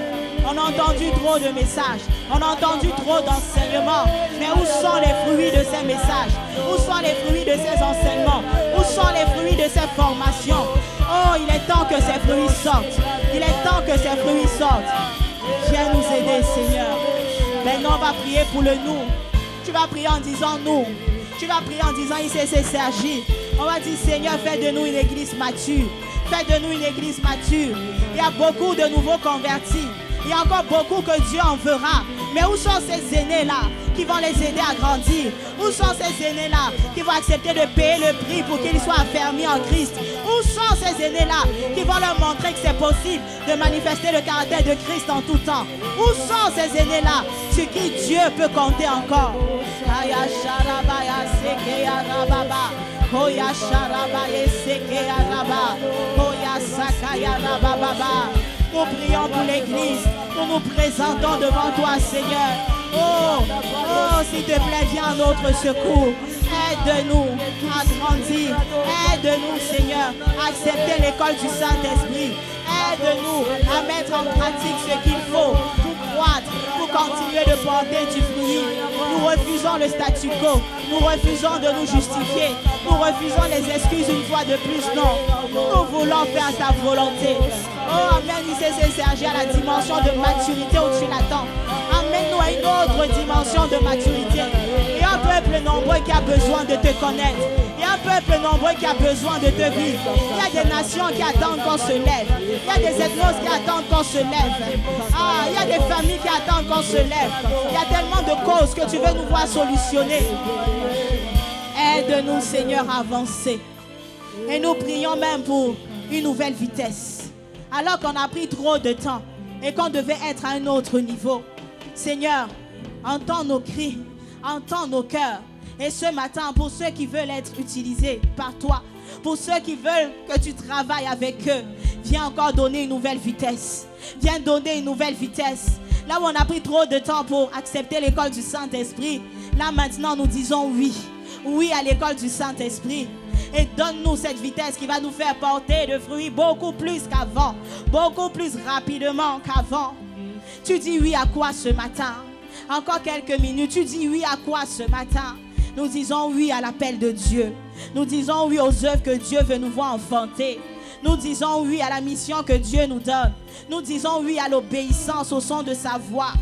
B: On a entendu trop de messages. On a entendu trop d'enseignements. Mais où sont les fruits de ces messages? Où sont les fruits de ces enseignements? Où sont les fruits de ces formations? Oh, il est temps que ces fruits sortent. Il est temps que ces fruits sortent. Viens nous aider, Seigneur. Maintenant, on va prier pour le nous. Tu vas prier en disant nous. Tu vas prier en disant ICC Sergi. On va dire, Seigneur, fais de nous une église mature. Fais de nous une église mature. Il y a beaucoup de nouveaux convertis. Il y a encore beaucoup que Dieu en fera. Mais où sont ces aînés-là qui vont les aider à grandir? Où sont ces aînés-là qui vont accepter de payer le prix pour qu'ils soient affermis en Christ? Où sont ces aînés-là qui vont leur montrer que c'est possible de manifester le caractère de Christ en tout temps? Où sont ces aînés-là sur qui Dieu peut compter encore? Nous prions pour l'église. Nous nous présentons devant toi, Seigneur. Oh, s'il te plaît, viens à notre secours. Aide-nous à grandir. Aide-nous, Seigneur, à accepter l'école du Saint-Esprit. Aide-nous à mettre en pratique ce qu'il faut pour croître, pour continuer de porter du fruit. Nous refusons le statu quo. Nous refusons de nous justifier. Nous refusons les excuses une fois de plus. Non, nous voulons faire ta volonté. Oh, amène ICC Sergi à la dimension de maturité où tu l'attends. Amène-nous à une autre dimension de maturité. Il y a un peuple nombreux qui a besoin de te connaître. Il y a un peuple nombreux qui a besoin de te vivre. Il y a des nations qui attendent qu'on se lève. Il y a des ethnos qui attendent qu'on se lève. Il y a des familles qui attendent qu'on se lève. Il y a tellement de causes que tu veux nous voir solutionner. Aide-nous, Seigneur, à avancer. Et nous prions même pour une nouvelle vitesse. Alors qu'on a pris trop de temps et qu'on devait être à un autre niveau. Seigneur, entends nos cris, entends nos cœurs. Et ce matin, pour ceux qui veulent être utilisés par toi, pour ceux qui veulent que tu travailles avec eux, viens encore donner une nouvelle vitesse. Viens donner une nouvelle vitesse. Là où on a pris trop de temps pour accepter l'école du Saint-Esprit, là maintenant nous disons oui. Oui à l'école du Saint-Esprit. Et donne-nous cette vitesse qui va nous faire porter de fruits beaucoup plus qu'avant, beaucoup plus rapidement qu'avant. Tu dis oui à quoi ce matin? Encore quelques minutes, tu dis oui à quoi ce matin? Nous disons oui à l'appel de Dieu. Nous disons oui aux œuvres que Dieu veut nous voir enfanter. Nous disons oui à la mission que Dieu nous donne. Nous disons oui à l'obéissance au son de sa voix.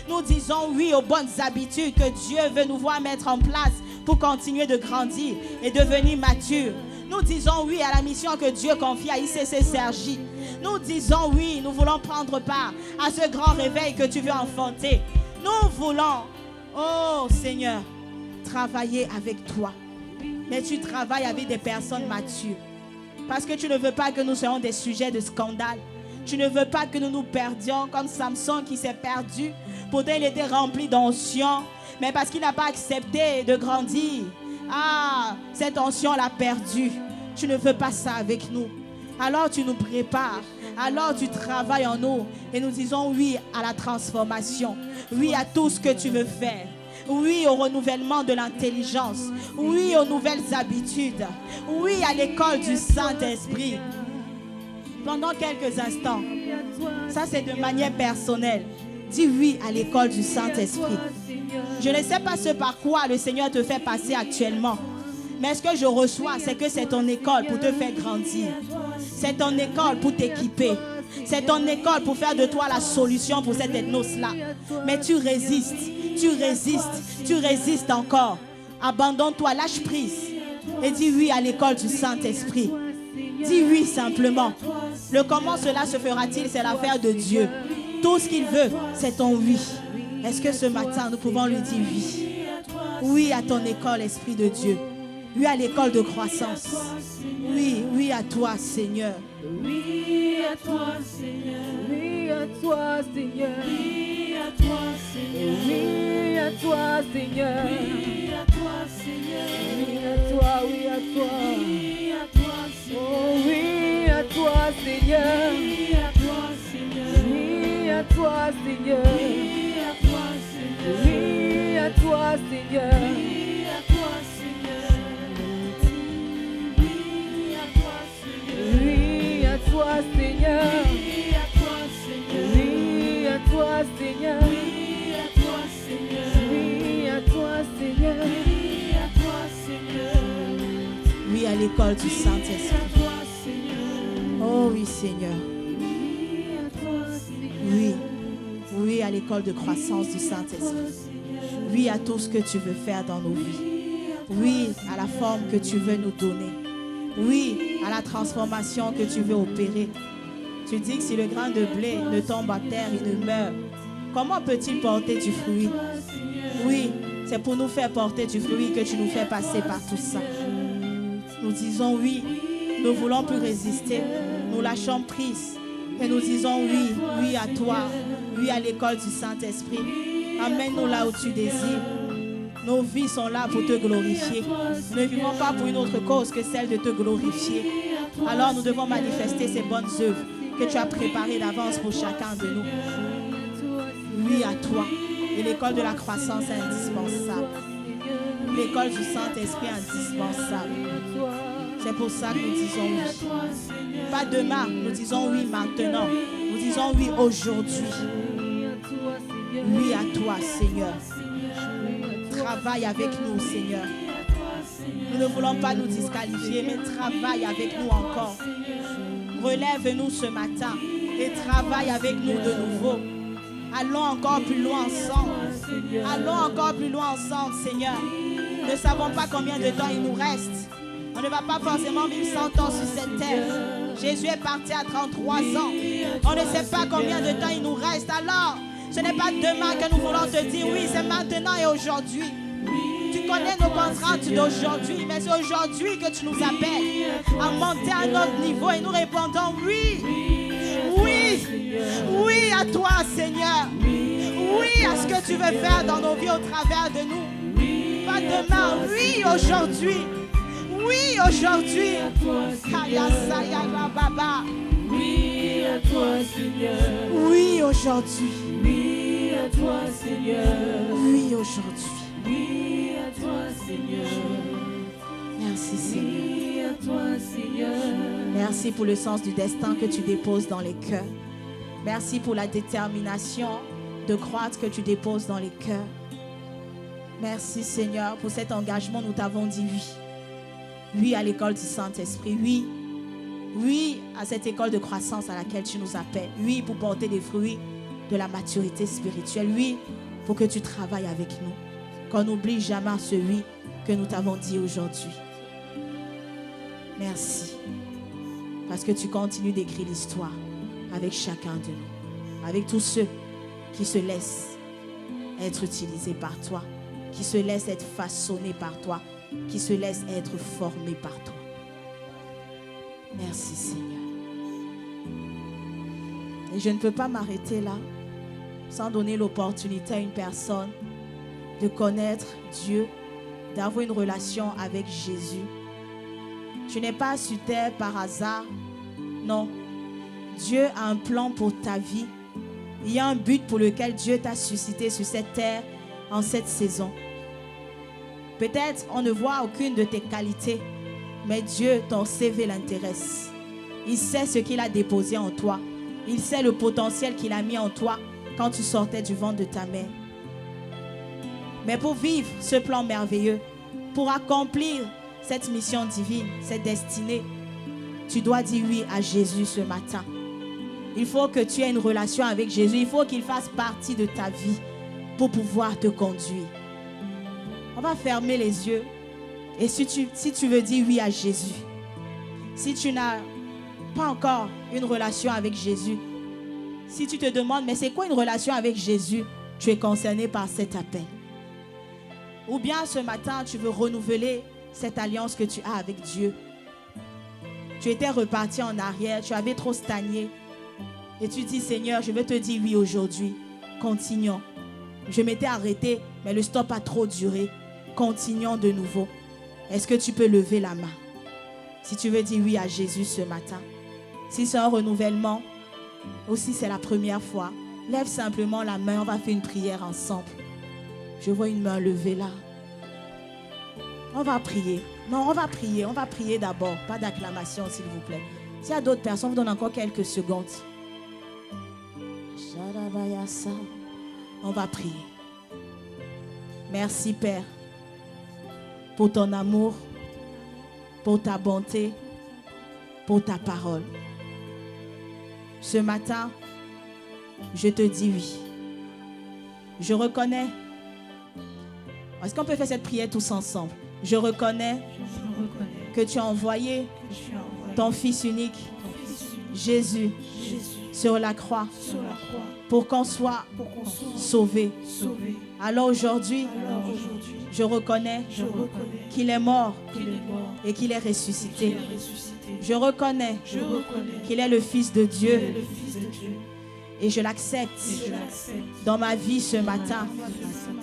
B: Nous disons oui aux bonnes habitudes que Dieu veut nous voir mettre en place pour continuer de grandir et devenir mature. Nous disons oui à la mission que Dieu confie à ICC Sergi. Nous disons oui, nous voulons prendre part à ce grand réveil que tu veux enfanter. Nous voulons, oh Seigneur, travailler avec toi. Mais tu travailles avec des personnes matures. Parce que tu ne veux pas que nous soyons des sujets de scandale. Tu ne veux pas que nous nous perdions comme Samson qui s'est perdu. Pourtant il était rempli d'onction. Mais parce qu'il n'a pas accepté de grandir, cette onction l'a perdu. Tu ne veux pas ça avec nous. Alors tu nous prépares. Alors tu travailles en nous. Et nous disons oui à la transformation. Oui à tout ce que tu veux faire. Oui au renouvellement de l'intelligence. Oui aux nouvelles habitudes. Oui à l'école du Saint-Esprit. Pendant quelques instants, ça c'est de manière personnelle. Dis oui à l'école du Saint-Esprit. Je ne sais pas ce par quoi le Seigneur te fait passer actuellement. Mais ce que je reçois, c'est que c'est ton école pour te faire grandir. C'est ton école pour t'équiper. C'est ton école pour faire de toi la solution pour cette ethnos-là. Mais tu résistes, tu résistes, tu résistes encore. Abandonne-toi, lâche prise. Et dis oui à l'école du Saint-Esprit. Dis oui simplement. Le comment cela se fera-t-il, c'est l'affaire de Dieu. Tout ce qu'il veut, c'est ton oui. Est-ce que ce matin, nous pouvons lui dire oui? Oui à ton école, Esprit de Dieu. Oui à l'école de croissance. Oui, oui à toi, Seigneur.
C: Oui à toi, Seigneur.
A: Oui à toi, Seigneur.
C: Oui à toi, Seigneur.
A: Oui à toi, Seigneur.
C: Oui à toi, Seigneur.
A: Oui à toi, oui à toi.
C: Oui à toi, Seigneur.
A: Oh oui à toi, Seigneur.
C: Oui à toi, Seigneur.
A: Oui à toi, Seigneur.
C: Oui à toi, Seigneur.
A: Oui à toi, Seigneur.
C: Oui à toi, Seigneur. Oui à toi, Seigneur.
A: Oui à toi, Seigneur.
C: Oui à toi, Seigneur.
A: Oui à toi, Seigneur.
C: Oui à toi, Seigneur.
A: Oui à toi, Seigneur.
C: Oui à toi, Seigneur.
B: Oui à l'école du Saint-Esprit. Oh oui, Seigneur. Oui. Oui à l'école de croissance du Saint-Esprit. Oui à tout ce que tu veux faire dans nos vies. Oui à la forme que tu veux nous donner. Oui à la transformation que tu veux opérer. Tu dis que si le grain de blé ne tombe à terre, il ne meurt. Comment peut-il porter du fruit? Oui, c'est pour nous faire porter du fruit que tu nous fais passer par tout ça. Nous disons oui, nous ne voulons plus résister. Nous lâchons prise et nous disons oui, oui à toi, oui à l'école du Saint-Esprit. Amène-nous là où tu désires. Nos vies sont là pour te glorifier. Nous ne vivons pas pour une autre cause que celle de te glorifier. Alors nous devons manifester ces bonnes œuvres que tu as préparées d'avance pour chacun de nous. Oui à toi. Et l'école de la croissance est indispensable. L'école du Saint-Esprit est indispensable. C'est pour ça que nous disons oui. Pas demain, nous disons oui maintenant. Nous disons oui aujourd'hui. Oui à toi, Seigneur. Travaille avec nous, Seigneur. Nous ne voulons pas nous disqualifier, mais travaille avec nous encore. Relève-nous ce matin et travaille avec nous de nouveau. Allons encore plus loin ensemble. Allons encore plus loin ensemble, Seigneur. Nous ne savons pas combien de temps il nous reste. On ne va pas forcément vivre 100 ans sur cette terre. Jésus est parti à 33 ans. On ne sait pas combien de temps il nous reste. Alors, ce n'est pas demain que nous voulons te dire oui, c'est maintenant et aujourd'hui. Tu connais nos contraintes d'aujourd'hui, mais c'est aujourd'hui que tu nous appelles à monter à notre niveau et nous répondons oui. Oui, oui à toi, Seigneur. Oui à ce que tu veux faire dans nos vies au travers de nous. Pas demain, oui aujourd'hui. Oui aujourd'hui.
C: Oui à toi, Seigneur.
B: Oui aujourd'hui.
C: Oui à toi, Seigneur.
B: Oui aujourd'hui.
C: Oui à toi, Seigneur.
B: Merci, Seigneur.
C: Oui à toi, Seigneur.
B: Merci pour le sens du destin que tu déposes dans les cœurs. Merci pour la détermination de croître que tu déposes dans les cœurs. Merci, Seigneur, pour cet engagement. Nous t'avons dit oui. Oui à l'école du Saint-Esprit. Oui. Oui à cette école de croissance à laquelle tu nous appelles. Oui pour porter des fruits de la maturité spirituelle. Oui pour que tu travailles avec nous. Qu'on n'oublie jamais ce oui que nous t'avons dit aujourd'hui. Merci. Parce que tu continues d'écrire l'histoire avec chacun de nous. Avec tous ceux qui se laissent être utilisés par toi. Qui se laissent être façonnés par toi. Qui se laissent être formés par toi. Merci, Seigneur. Et je ne peux pas m'arrêter là sans donner l'opportunité à une personne de connaître Dieu, d'avoir une relation avec Jésus. Tu n'es pas sur terre par hasard. Non. Dieu a un plan pour ta vie. Il y a un but pour lequel Dieu t'a suscité sur cette terre en cette saison. Peut-être on ne voit aucune de tes qualités, mais Dieu, ton CV l'intéresse. Il sait ce qu'il a déposé en toi. Il sait le potentiel qu'il a mis en toi quand tu sortais du ventre de ta mère. Mais pour vivre ce plan merveilleux, pour accomplir cette mission divine, cette destinée, tu dois dire oui à Jésus ce matin. Il faut que tu aies une relation avec Jésus. Il faut qu'il fasse partie de ta vie pour pouvoir te conduire. On va fermer les yeux. Et si tu veux dire oui à Jésus, si tu n'as pas encore une relation avec Jésus, si tu te demandes, mais c'est quoi une relation avec Jésus? Tu es concerné par cet appel. Ou bien ce matin, tu veux renouveler cette alliance que tu as avec Dieu. Tu étais reparti en arrière, tu avais trop stagné. Et tu dis, Seigneur, je veux te dire oui aujourd'hui. Continuons. Je m'étais arrêté, mais le stop a trop duré. Continuons de nouveau. Est-ce que tu peux lever la main? Si tu veux dire oui à Jésus ce matin. Si c'est un renouvellement, ou si c'est la première fois, lève simplement la main, on va faire une prière ensemble. Je vois une main levée là. On va prier. Non, on va prier d'abord. Pas d'acclamation, s'il vous plaît. S'il y a d'autres personnes, on vous donne encore quelques secondes. On va prier. Merci, Père, pour ton amour, pour ta bonté, pour ta parole. Ce matin, je te dis oui. Je reconnais. Est-ce qu'on peut faire cette prière tous ensemble? Je reconnais que tu as envoyé ton Fils unique, Jésus, sur la croix
C: sur la croix
B: pour qu'on soit
C: pour qu'on soit
B: sauvé.
C: sauvé.
B: Alors aujourd'hui,
C: Alors aujourd'hui,
B: je reconnais
C: je reconnais
B: qu'il est mort
C: qu'il est mort,
B: et qu'il est
C: qu'il
B: ressuscité.
C: est ressuscité.
B: Je reconnais
C: Je reconnais
B: qu'il est le Fils de
C: qu'il est
B: Dieu
C: le Fils de Dieu
B: et je l'accepte
C: et je l'accepte
B: dans ma vie ce matin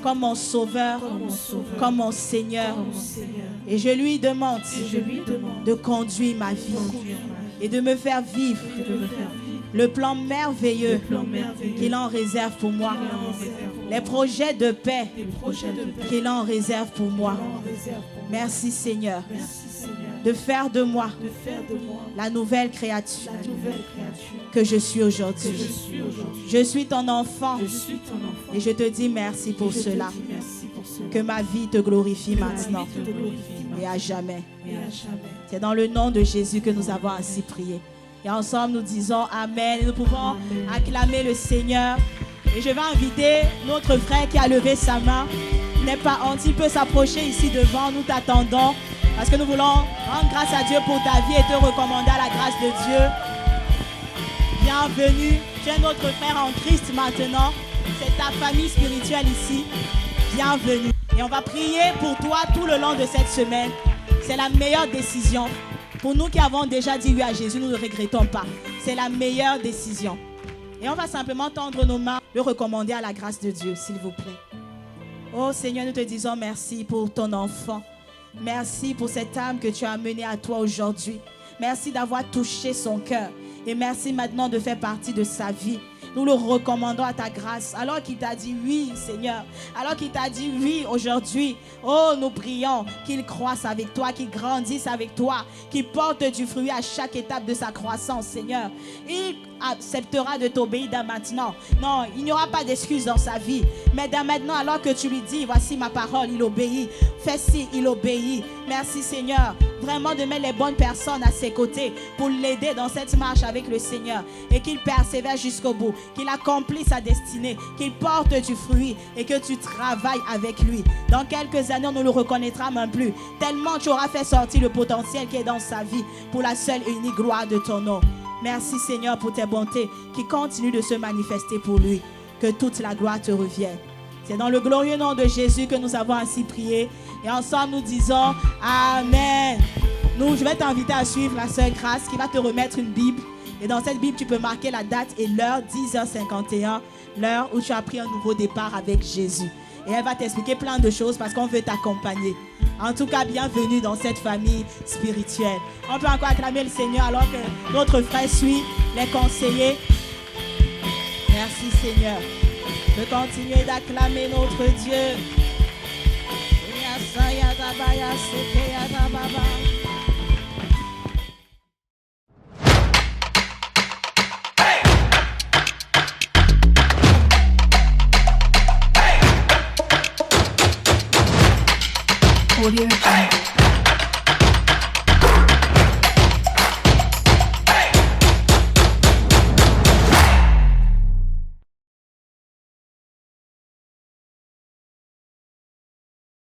B: comme mon Sauveur,
C: comme mon Sauveur,
B: comme mon Seigneur.
C: comme mon Seigneur.
B: Et je lui demande
C: Et je lui demande
B: de conduire ma vie
C: de conduire ma vie
B: et de me faire vivre
C: et de me faire vivre
B: le plan merveilleux
C: le plan merveilleux
B: qu'il en réserve pour moi,
C: qu'il en réserve pour
B: les
C: moi,
B: projets de paix
C: les projets de paix
B: qu'il en réserve pour moi.
C: qu'il en réserve pour moi.
B: Merci Seigneur
C: Merci Seigneur
B: de faire de moi
C: de faire de moi
B: la nouvelle créature
C: la nouvelle créature
B: que je suis
C: que
B: aujourd'hui.
C: je suis aujourd'hui.
B: Je suis ton enfant
C: Je suis ton enfant.
B: et je te dis merci pour
C: Et je te
B: cela.
C: dis merci pour cela.
B: Que ma vie te glorifie
C: Que ma
B: maintenant
C: vie te glorifie
B: et à jamais.
C: et à jamais.
B: C'est dans le nom de Jésus que nous avons ainsi prié. Et ensemble, nous disons Amen. Et nous pouvons acclamer le Seigneur. Et je vais inviter notre frère qui a levé sa main. N'est pas honte, il peut s'approcher ici devant. Nous t'attendons parce que nous voulons rendre grâce à Dieu pour ta vie et te recommander à la grâce de Dieu. Bienvenue. Tu es notre frère en Christ maintenant. C'est ta famille spirituelle ici. Bienvenue. Et on va prier pour toi tout le long de cette semaine. C'est la meilleure décision. Pour nous qui avons déjà dit oui à Jésus, nous ne regrettons pas. C'est la meilleure décision. Et on va simplement tendre nos mains, le recommander à la grâce de Dieu, s'il vous plaît. Oh Seigneur, nous te disons merci pour ton enfant. Merci pour cette âme que tu as amenée à toi aujourd'hui. Merci d'avoir touché son cœur. Et merci maintenant de faire partie de sa vie. Nous le recommandons à ta grâce. Alors qu'il t'a dit oui, Seigneur. Alors qu'il t'a dit oui aujourd'hui. Oh, nous prions qu'il croisse avec toi, qu'il grandisse avec toi, qu'il porte du fruit à chaque étape de sa croissance, Seigneur. Il acceptera de t'obéir dès maintenant. Non, il n'y aura pas d'excuse dans sa vie. Mais dès maintenant, alors que tu lui dis, voici ma parole, il obéit. Fais ci, il obéit. Merci, Seigneur. Vraiment de mettre les bonnes personnes à ses côtés pour l'aider dans cette marche avec le Seigneur. Et qu'il persévère jusqu'au bout. Qu'il accomplisse sa destinée. Qu'il porte du fruit et que tu travailles avec lui. Dans quelques années, on ne le reconnaîtra même plus. Tellement tu auras fait sortir le potentiel qui est dans sa vie pour la seule et unique gloire de ton nom. Merci Seigneur pour tes bontés qui continuent de se manifester pour lui. Que toute la gloire te revienne. C'est dans le glorieux nom de Jésus que nous avons ainsi prié. Et ensemble nous disons Amen. Je vais t'inviter à suivre la sœur Grâce qui va te remettre une Bible. Et dans cette Bible, tu peux marquer la date et l'heure, 10h51, l'heure où tu as pris un nouveau départ avec Jésus. Et elle va t'expliquer plein de choses parce qu'on veut t'accompagner. En tout cas, bienvenue dans cette famille spirituelle. On peut encore acclamer le Seigneur alors que notre frère suit les conseillers. Merci Seigneur. De continuer d'acclamer notre Dieu.
D: Audio Jungle.